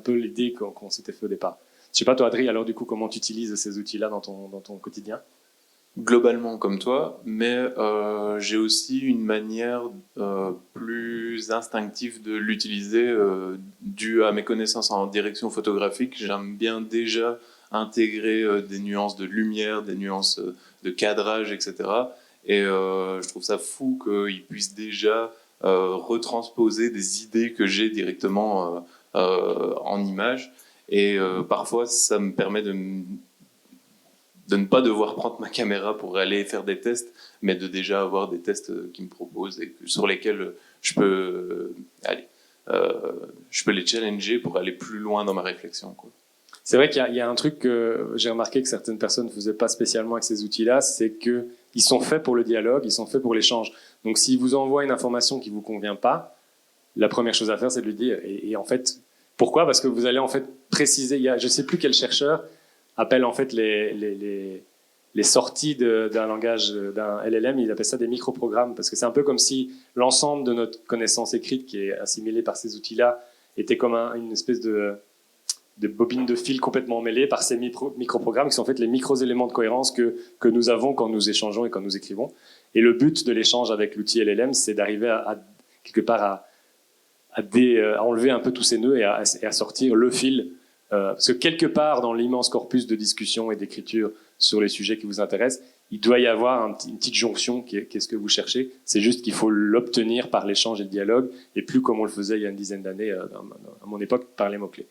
l'idée qu'on s'était fait au départ. Je sais pas toi, Adri, alors du coup, comment tu utilises ces outils-là dans ton quotidien? Globalement comme toi, mais j'ai aussi une manière plus instinctive de l'utiliser due à mes connaissances en direction photographique. J'aime bien déjà intégrer des nuances de lumière, des nuances de cadrage, etc. Et je trouve ça fou qu'ils puissent déjà retransposer des idées que j'ai directement en images. Et parfois, ça me permet de ne pas devoir prendre ma caméra pour aller faire des tests, mais de déjà avoir des tests qu'ils me proposent et sur lesquels je peux les challenger pour aller plus loin dans ma réflexion, quoi. C'est vrai qu'il y a un truc que j'ai remarqué que certaines personnes ne faisaient pas spécialement avec ces outils-là, c'est qu'ils sont faits pour le dialogue, ils sont faits pour l'échange. Donc s'ils vous envoient une information qui ne vous convient pas, la première chose à faire, c'est de lui dire. Et en fait, pourquoi? Parce que vous allez en fait préciser, je ne sais plus quel chercheur appelle en fait les sorties d'un langage, d'un LLM, il appelle ça des microprogrammes, parce que c'est un peu comme si l'ensemble de notre connaissance écrite qui est assimilée par ces outils-là était comme une espèce de bobine de fil complètement mêlée par ces microprogrammes qui sont en fait les micro-éléments de cohérence que nous avons quand nous échangeons et quand nous écrivons. Et le but de l'échange avec l'outil LLM, c'est d'arriver quelque part à enlever un peu tous ces nœuds et à sortir le fil. Parce que quelque part dans l'immense corpus de discussion et d'écriture sur les sujets qui vous intéressent, il doit y avoir une petite jonction qui est ce que vous cherchez. C'est juste qu'il faut l'obtenir par l'échange et le dialogue, et plus comme on le faisait il y a une dizaine d'années, à mon époque, par les mots-clés.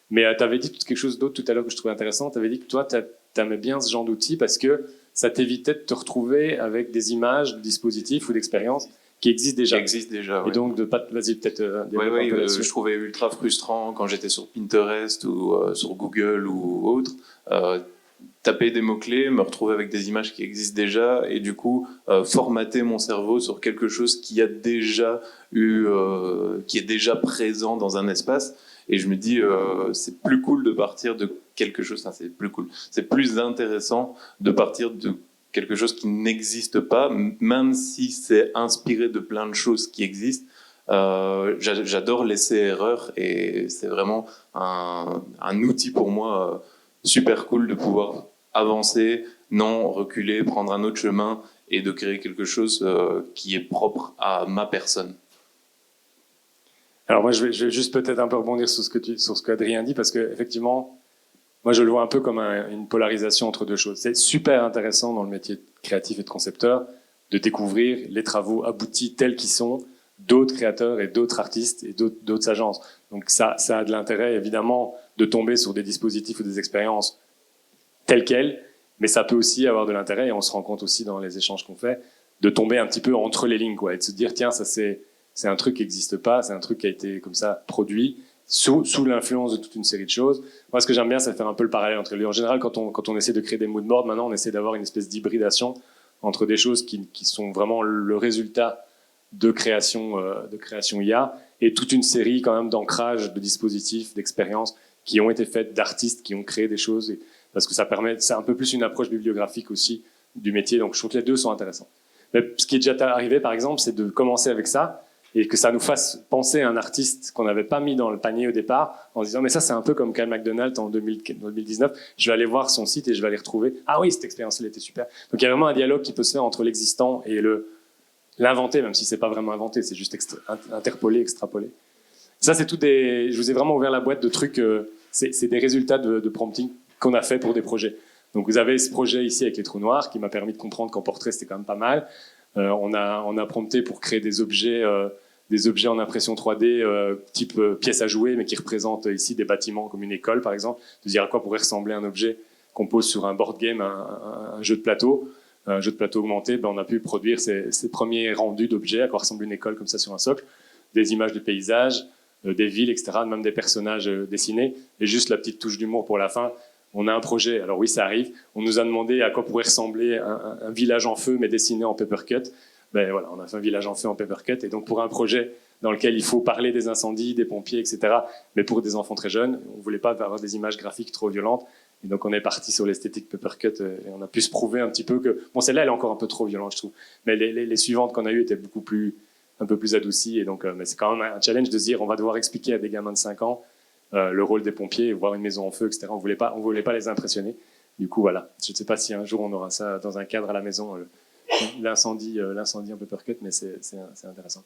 Mais tu avais dit quelque chose d'autre tout à l'heure que je trouvais intéressant. Tu avais dit que toi, tu aimais bien ce genre d'outils parce que ça t'évitait de te retrouver avec des images, de dispositifs ou d'expériences qui existent déjà. Qui existent déjà, Et donc, vas-y, peut-être Oui, je trouvais ultra frustrant quand j'étais sur Pinterest ou sur Google ou autre. Taper des mots-clés, me retrouver avec des images qui existent déjà et du coup formater mon cerveau sur quelque chose qui a déjà qui est déjà présent dans un espace. Et je me dis, c'est plus cool de partir de quelque chose, enfin, c'est plus cool, c'est plus intéressant de partir de quelque chose qui n'existe pas, même si c'est inspiré de plein de choses qui existent. J'adore laisser erreur et c'est vraiment un outil pour moi super cool de pouvoir avancer, non reculer, prendre un autre chemin et de créer quelque chose qui est propre à ma personne. Alors moi, je vais juste peut-être un peu rebondir sur ce qu'Adrien dit, parce que effectivement, moi, je le vois un peu comme une polarisation entre deux choses. C'est super intéressant dans le métier de créatif et de concepteur de découvrir les travaux aboutis tels qu'ils sont d'autres créateurs et d'autres artistes et d'autres agences. Donc ça a de l'intérêt, évidemment, de tomber sur des dispositifs ou des expériences telles quelles, mais ça peut aussi avoir de l'intérêt, et on se rend compte aussi dans les échanges qu'on fait, de tomber un petit peu entre les lignes, quoi, et de se dire, tiens, ça c'est un truc qui n'existe pas, c'est un truc qui a été comme ça produit, sous l'influence de toute une série de choses. Moi, ce que j'aime bien, c'est faire un peu le parallèle entre les deux. En général, quand on essaie de créer des moodboards, maintenant, on essaie d'avoir une espèce d'hybridation entre des choses qui sont vraiment le résultat de création IA, et toute une série quand même d'ancrage, de dispositifs, d'expériences qui ont été faites, d'artistes qui ont créé des choses, parce que c'est un peu plus une approche bibliographique aussi du métier, donc je trouve que les deux sont intéressants. Mais ce qui est déjà arrivé, par exemple, c'est de commencer avec ça, et que ça nous fasse penser à un artiste qu'on n'avait pas mis dans le panier au départ, en se disant mais ça c'est un peu comme Kyle MacDonald en 2019, je vais aller voir son site et je vais aller retrouver, ah oui, cette expérience-là était super. Donc il y a vraiment un dialogue qui peut se faire entre l'existant et l'inventé, même si c'est pas vraiment inventé, c'est juste interpolé, extrapolé. Ça c'est je vous ai vraiment ouvert la boîte de trucs, c'est des résultats de prompting qu'on a fait pour des projets. Donc vous avez ce projet ici avec les trous noirs qui m'a permis de comprendre qu'en portrait c'était quand même pas mal. On a prompté pour créer des objets en impression 3D type pièce à jouer, mais qui représentent ici des bâtiments comme une école par exemple, de dire à quoi pourrait ressembler un objet qu'on pose sur un board game, un jeu de plateau augmenté. On a pu produire ces premiers rendus d'objets, à quoi ressemble une école comme ça sur un socle, des images de paysages, des villes, etc., même des personnages dessinés, et juste la petite touche d'humour pour la fin. On a un projet, alors oui, ça arrive, on nous a demandé à quoi pourrait ressembler un village en feu, mais dessiné en papercut. Ben voilà, on a fait un village en feu en papercut, et donc pour un projet dans lequel il faut parler des incendies, des pompiers, etc., mais pour des enfants très jeunes, on ne voulait pas avoir des images graphiques trop violentes, et donc on est parti sur l'esthétique papercut, et on a pu se prouver un petit peu que, bon, celle-là, elle est encore un peu trop violente, je trouve, mais les suivantes qu'on a eues étaient un peu plus adoucies, et donc mais c'est quand même un challenge de se dire, on va devoir expliquer à des gamins de 5 ans le rôle des pompiers, voir une maison en feu, etc. On voulait pas les impressionner. Du coup, voilà. Je ne sais pas si un jour on aura ça dans un cadre à la maison, l'incendie en papercut, mais c'est intéressant.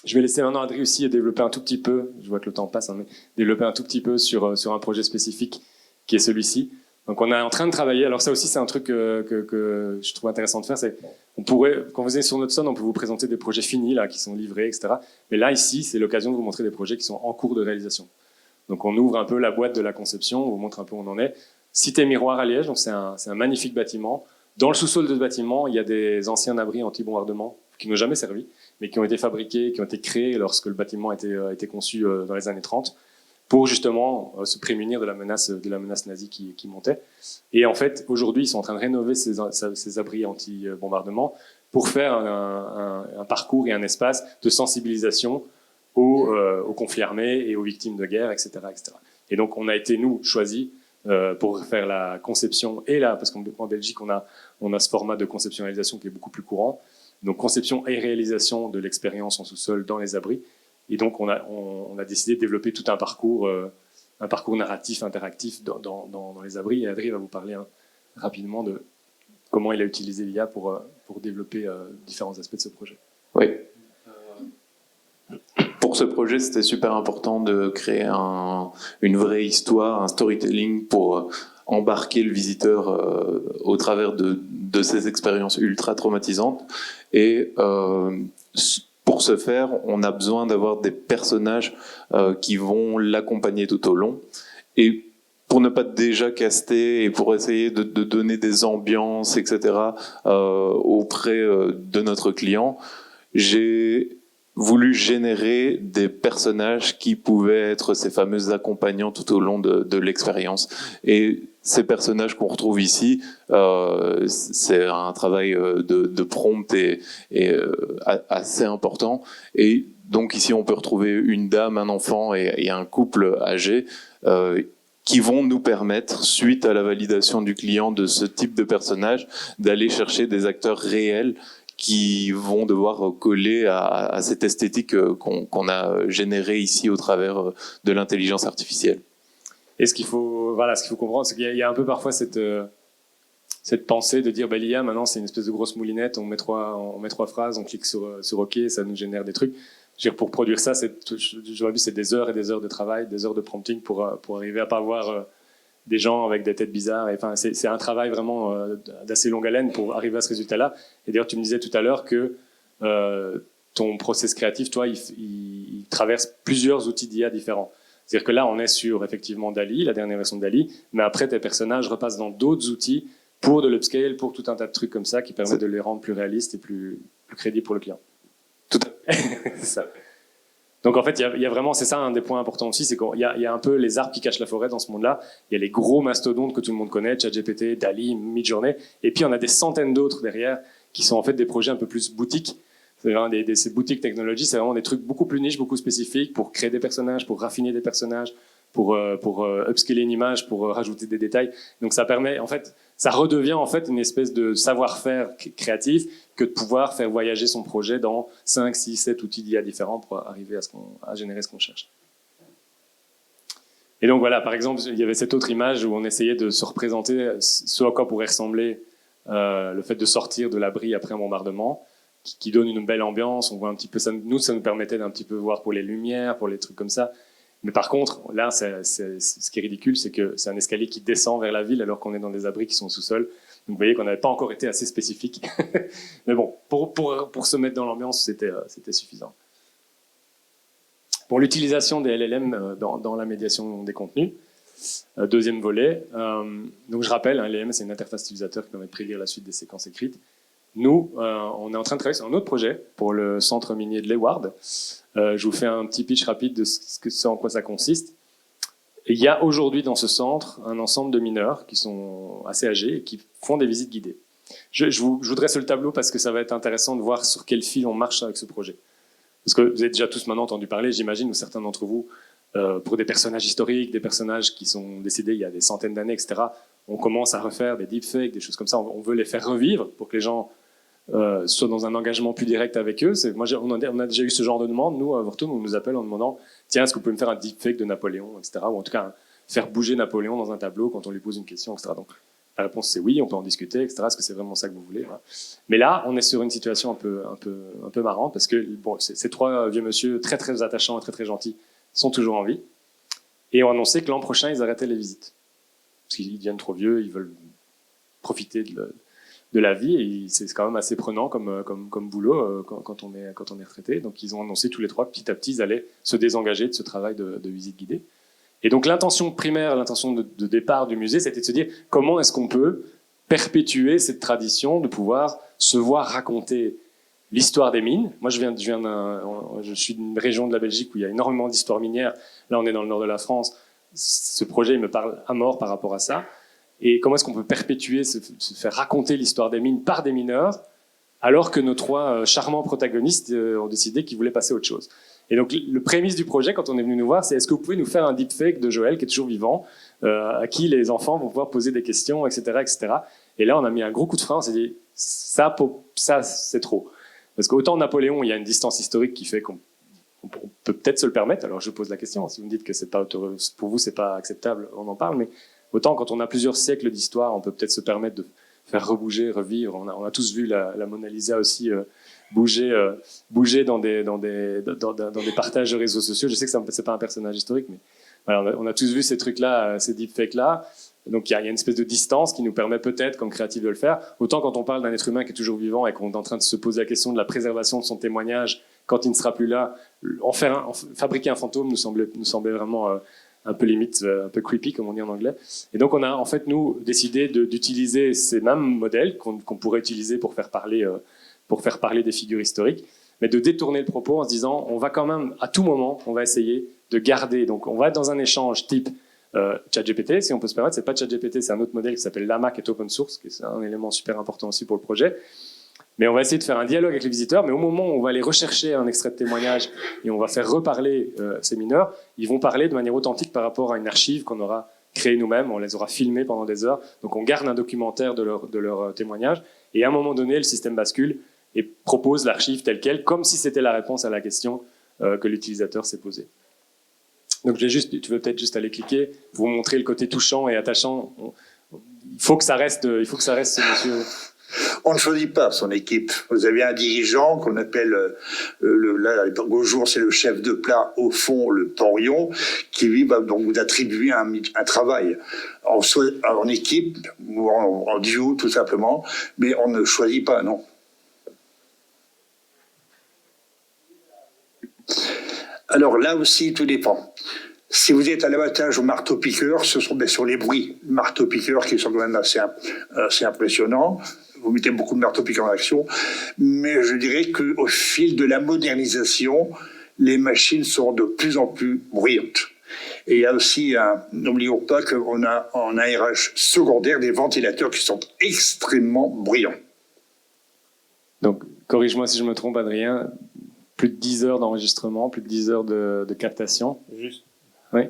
Je vais laisser maintenant Adrien aussi développer un tout petit peu, je vois que le temps passe, hein, mais développer un tout petit peu sur un projet spécifique qui est celui-ci. Donc on est en train de travailler, alors ça aussi c'est un truc que je trouve intéressant de faire, c'est quand vous êtes sur notre sonne, on peut vous présenter des projets finis, là, qui sont livrés, etc. Mais là, ici, c'est l'occasion de vous montrer des projets qui sont en cours de réalisation. Donc on ouvre un peu la boîte de la conception, on vous montre un peu où on en est. Cité Miroir à Liège, donc c'est un magnifique bâtiment. Dans le sous-sol de ce bâtiment, il y a des anciens abris anti-bombardement qui n'ont jamais servi, mais qui ont été fabriqués, qui ont été créés lorsque le bâtiment a été conçu dans les années 30, pour justement se prémunir de la menace nazie qui montait. Et en fait, aujourd'hui, ils sont en train de rénover ces abris anti-bombardement pour faire un parcours et un espace de sensibilisation aux conflits armés et aux victimes de guerre, etc., etc. Et donc, on a été, nous, choisis pour faire la conception parce qu'en Belgique, on a ce format de conception-réalisation qui est beaucoup plus courant. Donc, conception et réalisation de l'expérience en sous-sol dans les abris. Et donc, on a décidé de développer tout un parcours narratif, interactif dans les abris. Et Adrien va vous parler rapidement de comment il a utilisé l'IA pour développer différents aspects de ce projet. Oui. Pour ce projet, c'était super important de créer une vraie histoire, un storytelling pour embarquer le visiteur au travers de ces expériences ultra traumatisantes. Et pour ce faire, on a besoin d'avoir des personnages qui vont l'accompagner tout au long. Et pour ne pas déjà caster et pour essayer de donner des ambiances, etc., auprès de notre client, j'ai voulu générer des personnages qui pouvaient être ces fameux accompagnants tout au long de l'expérience. Et ces personnages qu'on retrouve ici, c'est un travail de prompt et assez important. Et donc ici, on peut retrouver une dame, un enfant et un couple âgé qui vont nous permettre, suite à la validation du client de ce type de personnage, d'aller chercher des acteurs réels qui vont devoir coller à cette esthétique qu'on a générée ici au travers de l'intelligence artificielle. Et ce qu'il faut comprendre, c'est qu'il y a un peu parfois cette pensée de dire l'IA maintenant c'est une espèce de grosse moulinette, on met trois phrases, on clique sur OK, ça nous génère des trucs. Je veux dire, pour produire ça, j'aurais vu, c'est des heures et des heures de travail, des heures de prompting pour arriver à pas avoir des gens avec des têtes bizarres. Et, enfin, c'est un travail vraiment d'assez longue haleine pour arriver à ce résultat-là. Et d'ailleurs, tu me disais tout à l'heure que ton process créatif, toi, il traverse plusieurs outils d'IA différents. C'est-à-dire que là, on est sur effectivement DALL-E, la dernière version de DALL-E, mais après, tes personnages repassent dans d'autres outils pour de l'upscale, pour tout un tas de trucs comme ça qui permettent de les rendre plus réalistes et plus crédibles pour le client. Tout à fait. C'est ça. Donc en fait, il y a vraiment, c'est ça un des points importants aussi, c'est qu'il y a un peu les arbres qui cachent la forêt dans ce monde-là. Il y a les gros mastodontes que tout le monde connaît, ChatGPT, DALL-E, Midjourney, et puis on a des centaines d'autres derrière qui sont en fait des projets un peu plus boutiques. C'est vraiment ces boutiques technologies, c'est vraiment des trucs beaucoup plus niches, beaucoup spécifiques pour créer des personnages, pour raffiner des personnages, pour upscaler une image, pour rajouter des détails. Donc ça permet, en fait, ça redevient en fait une espèce de savoir-faire créatif que de pouvoir faire voyager son projet dans 5, 6, 7 outils d'IA différents pour arriver à générer ce qu'on cherche. Et donc voilà, par exemple, il y avait cette autre image où on essayait de se représenter ce à quoi pourrait ressembler le fait de sortir de l'abri après un bombardement, qui donne une belle ambiance. On voit un petit peu ça. Nous, ça nous permettait d'un petit peu voir pour les lumières, pour les trucs comme ça. Mais par contre, là, ce qui est ridicule, c'est que c'est un escalier qui descend vers la ville alors qu'on est dans des abris qui sont au sous-sol. Donc vous voyez qu'on n'avait pas encore été assez spécifique. Mais bon, pour se mettre dans l'ambiance, c'était suffisant. Pour l'utilisation des LLM dans la médiation des contenus, deuxième volet. Donc je rappelle, un LLM, c'est une interface utilisateur qui permet de prédire la suite des séquences écrites. Nous, on est en train de travailler sur un autre projet pour le centre minier de Leeuwarden. Je vous fais un petit pitch rapide de ce en quoi ça consiste. Et il y a aujourd'hui dans ce centre un ensemble de mineurs qui sont assez âgés et qui font des visites guidées. Je vous dresse le tableau parce que ça va être intéressant de voir sur quel fil on marche avec ce projet. Parce que vous avez déjà tous maintenant entendu parler, j'imagine, ou certains d'entre vous, pour des personnages historiques, des personnages qui sont décédés il y a des centaines d'années, etc. On commence à refaire des deepfakes, des choses comme ça. On veut les faire revivre pour que les gens soient dans un engagement plus direct avec eux. On a déjà eu ce genre de demande. Nous, à Vortum, on nous appelle en demandant « Tiens, est-ce que vous pouvez me faire un deepfake de Napoléon ?» etc. Ou en tout cas, faire bouger Napoléon dans un tableau quand on lui pose une question, etc. Donc, la réponse, c'est oui, on peut en discuter, etc. Est-ce que c'est vraiment ça que vous voulez, voilà. Mais là, on est sur une situation un peu marrante parce que bon, ces trois vieux monsieur très, très attachants et très, très gentils sont toujours en vie et ont annoncé que l'an prochain, ils arrêtaient les visites. Parce qu'ils deviennent trop vieux, ils veulent profiter de la vie et c'est quand même assez prenant comme boulot quand on est retraité. Donc ils ont annoncé tous les trois que petit à petit ils allaient se désengager de ce travail de visite guidée. Et donc l'intention primaire, l'intention de départ du musée, c'était de se dire comment est-ce qu'on peut perpétuer cette tradition de pouvoir se voir raconter l'histoire des mines. Moi je suis d'une région de la Belgique où il y a énormément d'histoires minières. Là on est dans le nord de la France. Ce projet il me parle à mort par rapport à ça. Et comment est-ce qu'on peut perpétuer, se faire raconter l'histoire des mines par des mineurs, alors que nos trois charmants protagonistes ont décidé qu'ils voulaient passer à autre chose. Et donc, le prémisse du projet, quand on est venu nous voir, c'est est-ce que vous pouvez nous faire un deepfake de Joël, qui est toujours vivant, à qui les enfants vont pouvoir poser des questions, etc., etc. Et là, on a mis un gros coup de frein, on s'est dit, ça c'est trop. Parce qu'autant Napoléon, il y a une distance historique qui fait qu'on peut peut-être se le permettre. Alors, je pose la question, si vous me dites que c'est pas pour vous, c'est pas acceptable, on en parle, mais autant quand on a plusieurs siècles d'histoire, on peut peut-être se permettre de faire rebouger, revivre. On a tous vu la Mona Lisa aussi bouger dans des partages de réseaux sociaux. Je sais que c'est pas un personnage historique, mais voilà, on a tous vu ces trucs-là, ces deepfakes-là. Donc il y a une espèce de distance qui nous permet peut-être, comme créatif, de le faire. Autant quand on parle d'un être humain qui est toujours vivant et qu'on est en train de se poser la question de la préservation de son témoignage quand il ne sera plus là, fabriquer un fantôme nous semblait vraiment un peu limite, un peu creepy, comme on dit en anglais. Et donc, on a, en fait, nous, décidé d'utiliser ces mêmes modèles qu'on pourrait utiliser pour faire parler des figures historiques, mais de détourner le propos en se disant, on va quand même, à tout moment, on va essayer de garder. Donc, on va être dans un échange type ChatGPT, si on peut se permettre. C'est pas ChatGPT, c'est un autre modèle qui s'appelle Llama, qui est open source, qui est un élément super important aussi pour le projet. Mais on va essayer de faire un dialogue avec les visiteurs, mais au moment où on va aller rechercher un extrait de témoignage et on va faire reparler ces mineurs, ils vont parler de manière authentique par rapport à une archive qu'on aura créée nous-mêmes, on les aura filmés pendant des heures, donc on garde un documentaire de leur témoignage, et à un moment donné, le système bascule et propose l'archive telle quelle, comme si c'était la réponse à la question que l'utilisateur s'est posée. Donc tu veux peut-être juste aller cliquer, vous montrer le côté touchant et attachant. Il faut que ça reste ce monsieur... On ne choisit pas son équipe. Vous avez un dirigeant qu'on appelle, là, au jour, c'est le chef de plat, au fond, le porion, qui lui va donc vous attribuer un travail en équipe ou en duo, tout simplement, mais on ne choisit pas, non. Alors là aussi, tout dépend. Si vous êtes à l'abattage au marteau-piqueur, ce sont bien sûr les bruits marteau-piqueur qui sont quand même assez impressionnants. Vous mettez beaucoup de marteau-piqueur en action, mais je dirais qu'au fil de la modernisation, les machines sont de plus en plus bruyantes. Et il y a aussi, n'oublions pas qu'on a en aérage secondaire des ventilateurs qui sont extrêmement bruyants. Donc, corrige-moi si je me trompe, Adrien, plus de 10 heures d'enregistrement, plus de 10 heures de captation. Juste. Oui.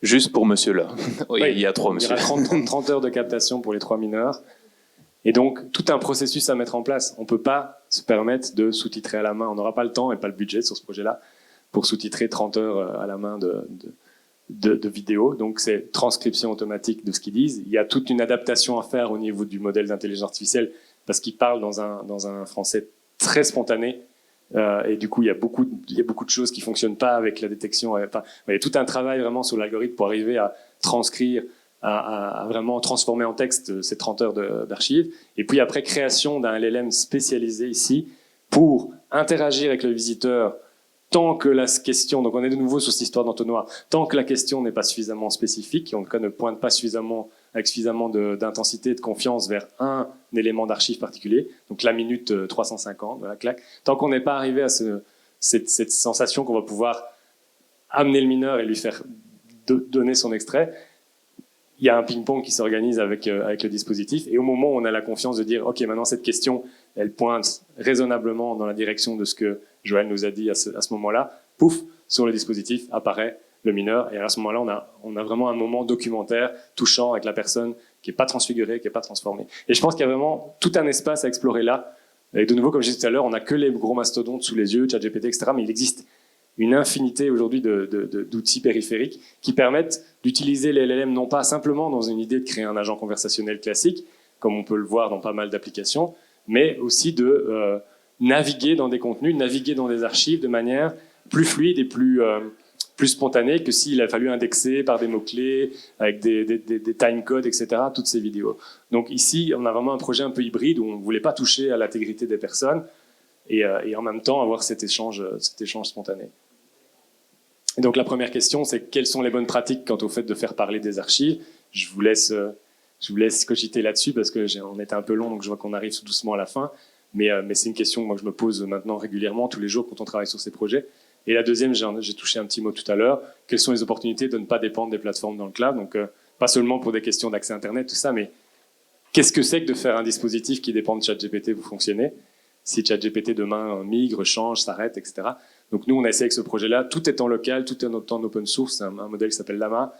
Juste pour monsieur là. Oui, Oui, il y a 3 monsieur. Il y aura 30 heures de captation pour les 3 mineurs. Et donc, tout un processus à mettre en place. On ne peut pas se permettre de sous-titrer à la main. On n'aura pas le temps et pas le budget sur ce projet-là pour sous-titrer 30 heures à la main de vidéos. Donc, c'est transcription automatique de ce qu'ils disent. Il y a toute une adaptation à faire au niveau du modèle d'intelligence artificielle parce qu'il parle dans un français très spontané. Et du coup, il y a beaucoup de choses qui fonctionnent pas avec la détection. Enfin, il y a tout un travail vraiment sur l'algorithme pour arriver à transcrire, à vraiment transformer en texte ces 30 heures d'archives. Et puis après, création d'un LLM spécialisé ici pour interagir avec le visiteur tant que la question, donc on est de nouveau sur cette histoire d'entonnoir, tant que la question n'est pas suffisamment spécifique, en tout cas ne pointe pas avec suffisamment d'intensité et de confiance vers un élément d'archive particulier, donc la minute 350, voilà, clac, tant qu'on n'est pas arrivé à cette sensation qu'on va pouvoir amener le mineur et lui faire donner son extrait, il y a un ping-pong qui s'organise avec le dispositif, et au moment où on a la confiance de dire « Ok, maintenant cette question, elle pointe raisonnablement dans la direction de ce que Joël nous a dit à ce moment-là », pouf, sur le dispositif apparaît le mineur, et à ce moment-là, on a vraiment un moment documentaire, touchant avec la personne qui n'est pas transfigurée, qui n'est pas transformée. Et je pense qu'il y a vraiment tout un espace à explorer là. Et de nouveau, comme je disais tout à l'heure, on n'a que les gros mastodontes sous les yeux, ChatGPT, etc., mais il existe une infinité aujourd'hui d'outils périphériques qui permettent d'utiliser les LLM non pas simplement dans une idée de créer un agent conversationnel classique, comme on peut le voir dans pas mal d'applications, mais aussi de naviguer dans des contenus, naviguer dans des archives de manière plus fluide et plus spontanée que s'il a fallu indexer par des mots-clés, avec des timecodes, etc., toutes ces vidéos. Donc ici, on a vraiment un projet un peu hybride où on ne voulait pas toucher à l'intégrité des personnes et en même temps avoir cet échange spontané. Et donc la première question, c'est quelles sont les bonnes pratiques quant au fait de faire parler des archives. Je vous laisse cogiter là-dessus parce que on était un peu long, donc je vois qu'on arrive tout doucement à la fin. Mais c'est une question moi, que je me pose maintenant régulièrement, tous les jours, quand on travaille sur ces projets. Et la deuxième, j'ai touché un petit mot tout à l'heure, quelles sont les opportunités de ne pas dépendre des plateformes dans le cloud. Donc pas seulement pour des questions d'accès Internet, tout ça, mais qu'est-ce que c'est que de faire un dispositif qui dépend de ChatGPT pour fonctionner ? Si ChatGPT demain migre, change, s'arrête, etc. Donc nous, on a essayé avec ce projet-là, tout est en local, tout est en open source, c'est un modèle qui s'appelle Llama,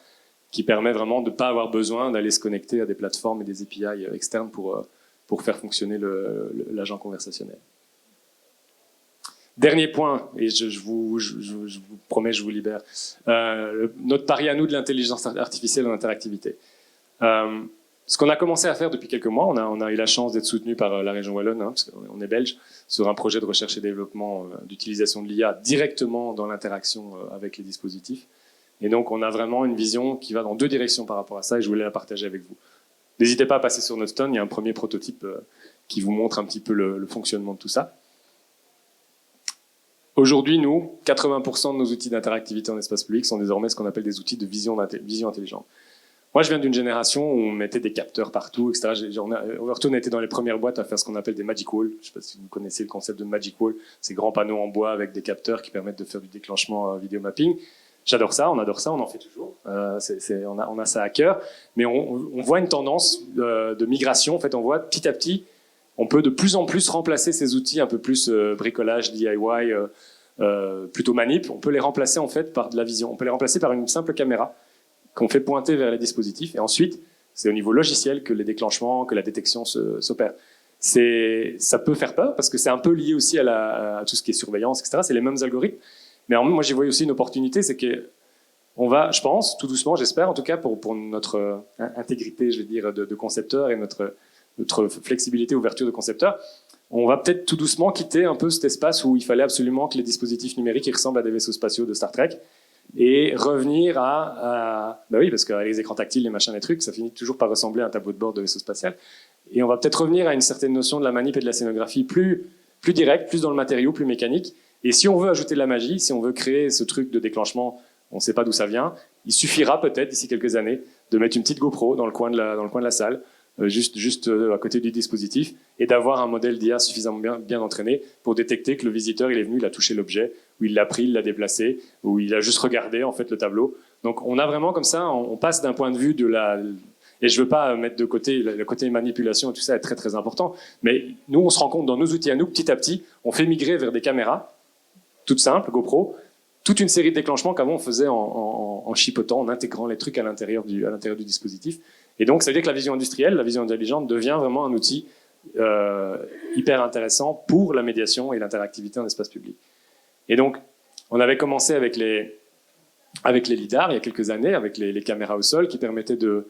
qui permet vraiment de ne pas avoir besoin d'aller se connecter à des plateformes et des API externes pour faire fonctionner l'agent conversationnel. Dernier point, et je vous promets, je vous libère, notre pari à nous de l'intelligence artificielle en interactivité. Ce qu'on a commencé à faire depuis quelques mois, on a eu la chance d'être soutenu par la région Wallonne, parce qu'on est belge, sur un projet de recherche et développement d'utilisation de l'IA directement dans l'interaction avec les dispositifs. Et donc, on a vraiment une vision qui va dans deux directions par rapport à ça, et je voulais la partager avec vous. N'hésitez pas à passer sur notre stand, il y a un premier prototype qui vous montre un petit peu le fonctionnement de tout ça. Aujourd'hui, nous, 80% de nos outils d'interactivité en espace public sont désormais ce qu'on appelle des outils de vision intelligente. Moi, je viens d'une génération où on mettait des capteurs partout, etc. Overtone a été dans les premières boîtes à faire ce qu'on appelle des Magic Wall. Je ne sais pas si vous connaissez le concept de Magic Wall, ces grands panneaux en bois avec des capteurs qui permettent de faire du déclenchement vidéo mapping. J'adore ça, on adore ça, on en fait toujours. On a ça à cœur. Mais on voit une tendance de migration. En fait, on voit petit à petit, on peut de plus en plus remplacer ces outils un peu plus bricolage, DIY, plutôt manip. On peut les remplacer en fait par de la vision. On peut les remplacer par une simple caméra qu'on fait pointer vers les dispositifs. Et ensuite, c'est au niveau logiciel que les déclenchements, que la détection s'opère. Ça peut faire peur parce que c'est un peu lié aussi à tout ce qui est surveillance, etc. C'est les mêmes algorithmes. Mais moi, j'y vois aussi une opportunité, c'est qu'on va, je pense, tout doucement, j'espère, en tout cas pour notre intégrité, je vais dire, de concepteur et notre flexibilité, ouverture de concepteur, on va peut-être tout doucement quitter un peu cet espace où il fallait absolument que les dispositifs numériques ressemblent à des vaisseaux spatiaux de Star Trek et revenir bah oui, parce qu'avec les écrans tactiles, les machins, les trucs, ça finit toujours par ressembler à un tableau de bord de vaisseau spatial. Et on va peut-être revenir à une certaine notion de la manip et de la scénographie plus directe, plus dans le matériau, plus mécanique. Et si on veut ajouter de la magie, si on veut créer ce truc de déclenchement, on ne sait pas d'où ça vient, il suffira peut-être d'ici quelques années de mettre une petite GoPro dans le coin de la salle, juste à côté du dispositif, et d'avoir un modèle d'IA suffisamment bien entraîné pour détecter que le visiteur il est venu, il a touché l'objet, ou il l'a pris, il l'a déplacé, ou il a juste regardé en fait le tableau. Donc on a vraiment comme ça, on passe d'un point de vue de la... Et je ne veux pas mettre de côté le côté manipulation et tout ça est très très important, mais nous on se rend compte dans nos outils à nous, petit à petit, on fait migrer vers des caméras toutes simples, GoPro, toute une série de déclenchements qu'avant on faisait en chipotant, en intégrant les trucs à l'intérieur du dispositif. Et donc ça veut dire que la vision industrielle, la vision intelligente devient vraiment un outil hyper intéressant pour la médiation et l'interactivité en espace public. Et donc on avait commencé avec les lidars il y a quelques années, avec les caméras au sol qui permettaient de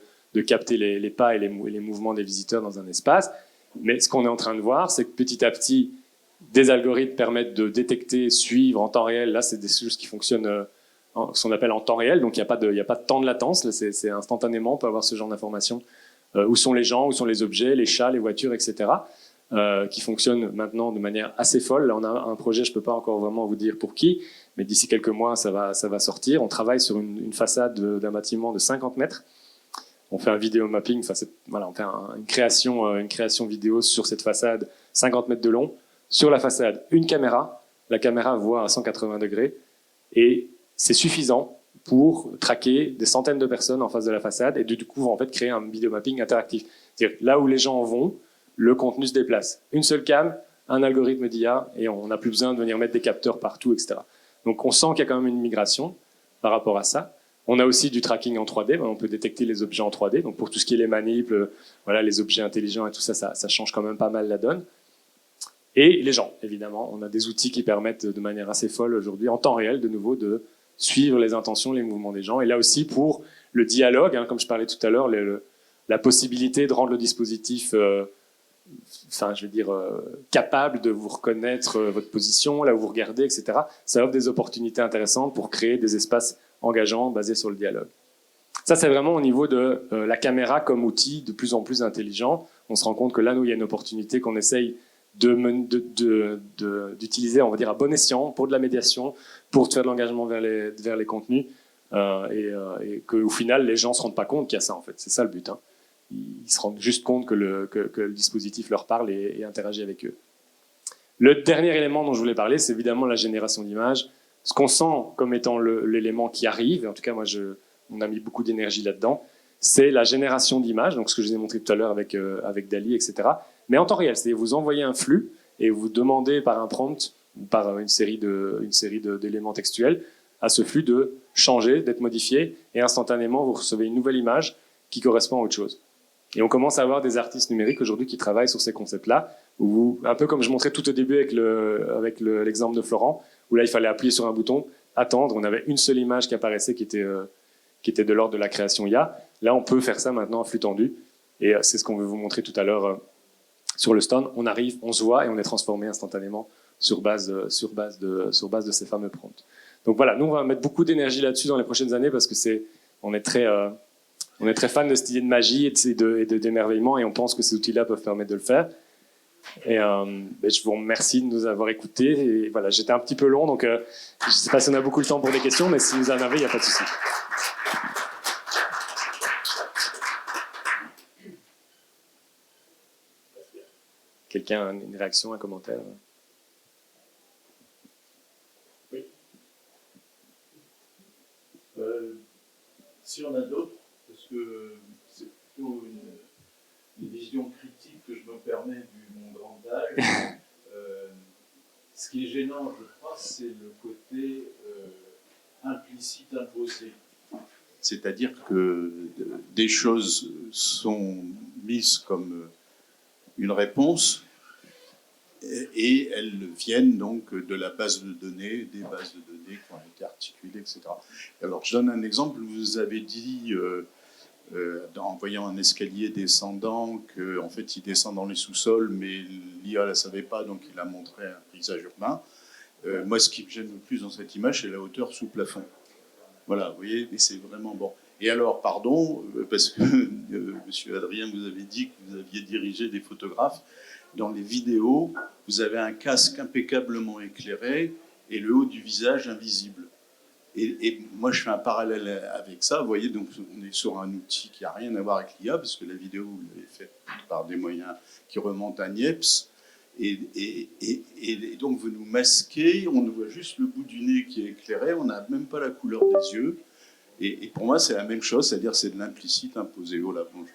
capter les pas et les mouvements des visiteurs dans un espace. Mais ce qu'on est en train de voir, c'est que petit à petit, des algorithmes permettent de détecter, suivre en temps réel. Là, c'est des choses qui fonctionnent ce qu'on appelle en temps réel, donc il n'y a pas de temps de latence. Là, c'est instantanément, on peut avoir ce genre d'informations. Où sont les gens, où sont les objets, les chats, les voitures, etc. Qui fonctionnent maintenant de manière assez folle. Là, on a un projet, je ne peux pas encore vraiment vous dire pour qui, mais d'ici quelques mois, ça va sortir. On travaille sur une façade d'un bâtiment de 50 mètres. On fait un vidéo mapping, voilà, on fait une création vidéo sur cette façade, 50 mètres de long. Sur la façade, une caméra. La caméra voit à 180 degrés. Et c'est suffisant pour traquer des centaines de personnes en face de la façade et du coup, en fait, créer un vidéo mapping interactif. C'est-à-dire, là où les gens vont, le contenu se déplace. Une seule cam, un algorithme d'IA, et on n'a plus besoin de venir mettre des capteurs partout, etc. Donc, on sent qu'il y a quand même une migration par rapport à ça. On a aussi du tracking en 3D. On peut détecter les objets en 3D. Donc, pour tout ce qui est les manips, voilà, les objets intelligents et tout ça, ça change quand même pas mal la donne. Et les gens, évidemment. On a des outils qui permettent de manière assez folle aujourd'hui, en temps réel, de nouveau, de suivre les intentions, les mouvements des gens. Et là aussi, pour le dialogue, comme je parlais tout à l'heure, la possibilité de rendre le dispositif, capable de vous reconnaître votre position, là où vous regardez, etc. Ça offre des opportunités intéressantes pour créer des espaces engageants basés sur le dialogue. Ça, c'est vraiment au niveau de la caméra comme outil de plus en plus intelligent. On se rend compte que là, nous, il y a une opportunité qu'on essaye d'utiliser, on va dire, à bon escient pour de la médiation, pour faire de l'engagement vers les contenus, et qu'au final, les gens ne se rendent pas compte qu'il y a ça, en fait. C'est ça le but. Hein. Ils se rendent juste compte que le dispositif leur parle et interagit avec eux. Le dernier élément dont je voulais parler, c'est évidemment la génération d'images. Ce qu'on sent comme étant l'élément qui arrive, et en tout cas, moi, on a mis beaucoup d'énergie là-dedans, c'est la génération d'images, donc ce que je vous ai montré tout à l'heure avec Dali, etc., mais en temps réel. C'est-à-dire vous envoyez un flux et vous demandez par un prompt ou par une série d'éléments textuels à ce flux de changer, d'être modifié, et instantanément vous recevez une nouvelle image qui correspond à autre chose. Et on commence à avoir des artistes numériques aujourd'hui qui travaillent sur ces concepts-là, où un peu comme je montrais tout au début avec l'exemple de Florent, où là il fallait appuyer sur un bouton, attendre, on avait une seule image qui apparaissait qui était de l'ordre de la création IA. Là on peut faire ça maintenant en flux tendu, et c'est ce qu'on veut vous montrer tout à l'heure sur le stand. On arrive, on se voit et on est transformé instantanément sur base de ces fameux prompts. Donc voilà, nous on va mettre beaucoup d'énergie là-dessus dans les prochaines années parce que on est très fan de cette idée de magie et d'émerveillement, et on pense que ces outils-là peuvent permettre de le faire. Et je vous remercie de nous avoir écoutés. Et voilà, j'étais un petit peu long, donc je ne sais pas si on a beaucoup de temps pour des questions, mais si vous en avez, il n'y a pas de souci. Quelqu'un a une réaction, un commentaire? Oui. Si on a d'autres, parce que c'est plutôt une vision critique que je me permets vu mon grand âge. Ce qui est gênant, je crois, c'est le côté implicite imposé. C'est-à-dire que des choses sont mises comme une réponse et elles viennent donc de la base de données, des bases de données qui ont été articulées, etc. Alors, je donne un exemple. Vous avez dit, en voyant un escalier descendant, qu'en fait, il descend dans les sous-sols, mais l'IA ne la savait pas, donc il a montré un paysage urbain. Moi, ce qui me gêne le plus dans cette image, c'est la hauteur sous plafond. Voilà, vous voyez, mais c'est vraiment bon. Et alors, pardon, parce que Monsieur Adrien, vous avez dit que vous aviez dirigé des photographes. Dans les vidéos, vous avez un casque impeccablement éclairé et le haut du visage invisible. Et moi, je fais un parallèle avec ça. Vous voyez, donc on est sur un outil qui n'a rien à voir avec l'IA, parce que la vidéo, vous l'avez faite par des moyens qui remontent à Niepce. Et donc, vous nous masquez, on nous voit juste le bout du nez qui est éclairé, on n'a même pas la couleur des yeux. Et pour moi, c'est la même chose, c'est-à-dire c'est de l'implicite imposé. Voilà, bon,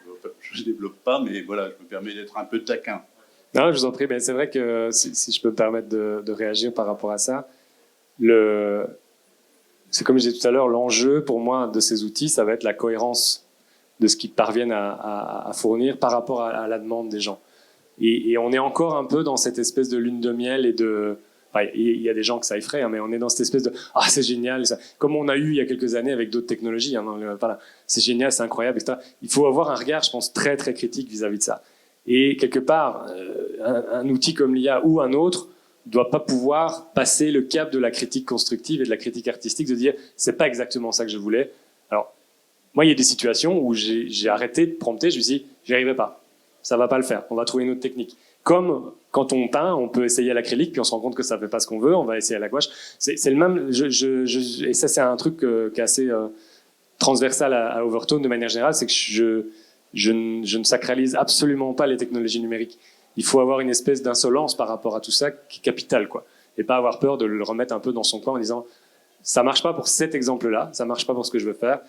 je ne développe pas, mais voilà, je me permets d'être un peu taquin. Non, je vous en prie. Ben, c'est vrai que si je peux me permettre de réagir par rapport à ça, c'est comme je disais tout à l'heure, l'enjeu pour moi de ces outils, ça va être la cohérence de ce qu'ils parviennent à fournir par rapport à la demande des gens. Et on est encore un peu dans cette espèce de lune de miel et de... Enfin, il y a des gens que ça effraie, hein, mais on est dans cette espèce de « Ah, c'est génial !» Comme on a eu il y a quelques années avec d'autres technologies. Hein, voilà, c'est génial, c'est incroyable, etc. Il faut avoir un regard, je pense, très, très critique vis-à-vis de ça. Et quelque part, un outil comme l'IA ou un autre ne doit pas pouvoir passer le cap de la critique constructive et de la critique artistique, de dire « C'est pas exactement ça que je voulais. » Alors, moi, il y a des situations où j'ai arrêté de prompter, je me suis dit « J'y arriverai pas. Ça va pas le faire. On va trouver une autre technique. » Comme quand on peint, on peut essayer à l'acrylique, puis on se rend compte que ça ne fait pas ce qu'on veut, on va essayer à la gouache. C'est le même. Et ça, c'est un truc qui est assez transversal à Overtone de manière générale, c'est que je ne sacralise absolument pas les technologies numériques. Il faut avoir une espèce d'insolence par rapport à tout ça qui est capitale, quoi. Et pas avoir peur de le remettre un peu dans son coin en disant ça marche pas pour cet exemple-là, ça marche pas pour ce que je veux faire,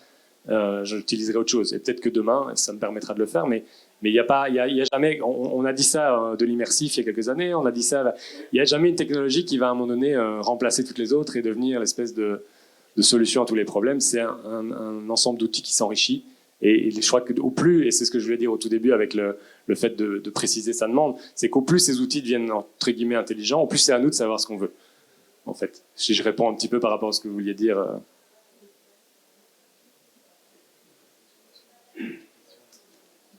j'utiliserai autre chose. Et peut-être que demain, ça me permettra de le faire, mais il n'y a jamais, on a dit ça de l'immersif il y a quelques années, on a dit ça, il n'y a jamais une technologie qui va à un moment donné remplacer toutes les autres et devenir l'espèce de solution à tous les problèmes. C'est un ensemble d'outils qui s'enrichit. Et je crois qu'au plus, et c'est ce que je voulais dire au tout début avec le fait de préciser sa demande, c'est qu'au plus ces outils deviennent entre guillemets intelligents, au plus c'est à nous de savoir ce qu'on veut. En fait, si je réponds un petit peu par rapport à ce que vous vouliez dire.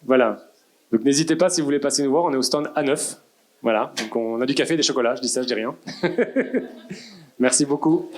Voilà. Donc n'hésitez pas si vous voulez passer nous voir, on est au stand A9. Voilà. Donc on a du café, des chocolats, je dis ça, je dis rien. Merci beaucoup.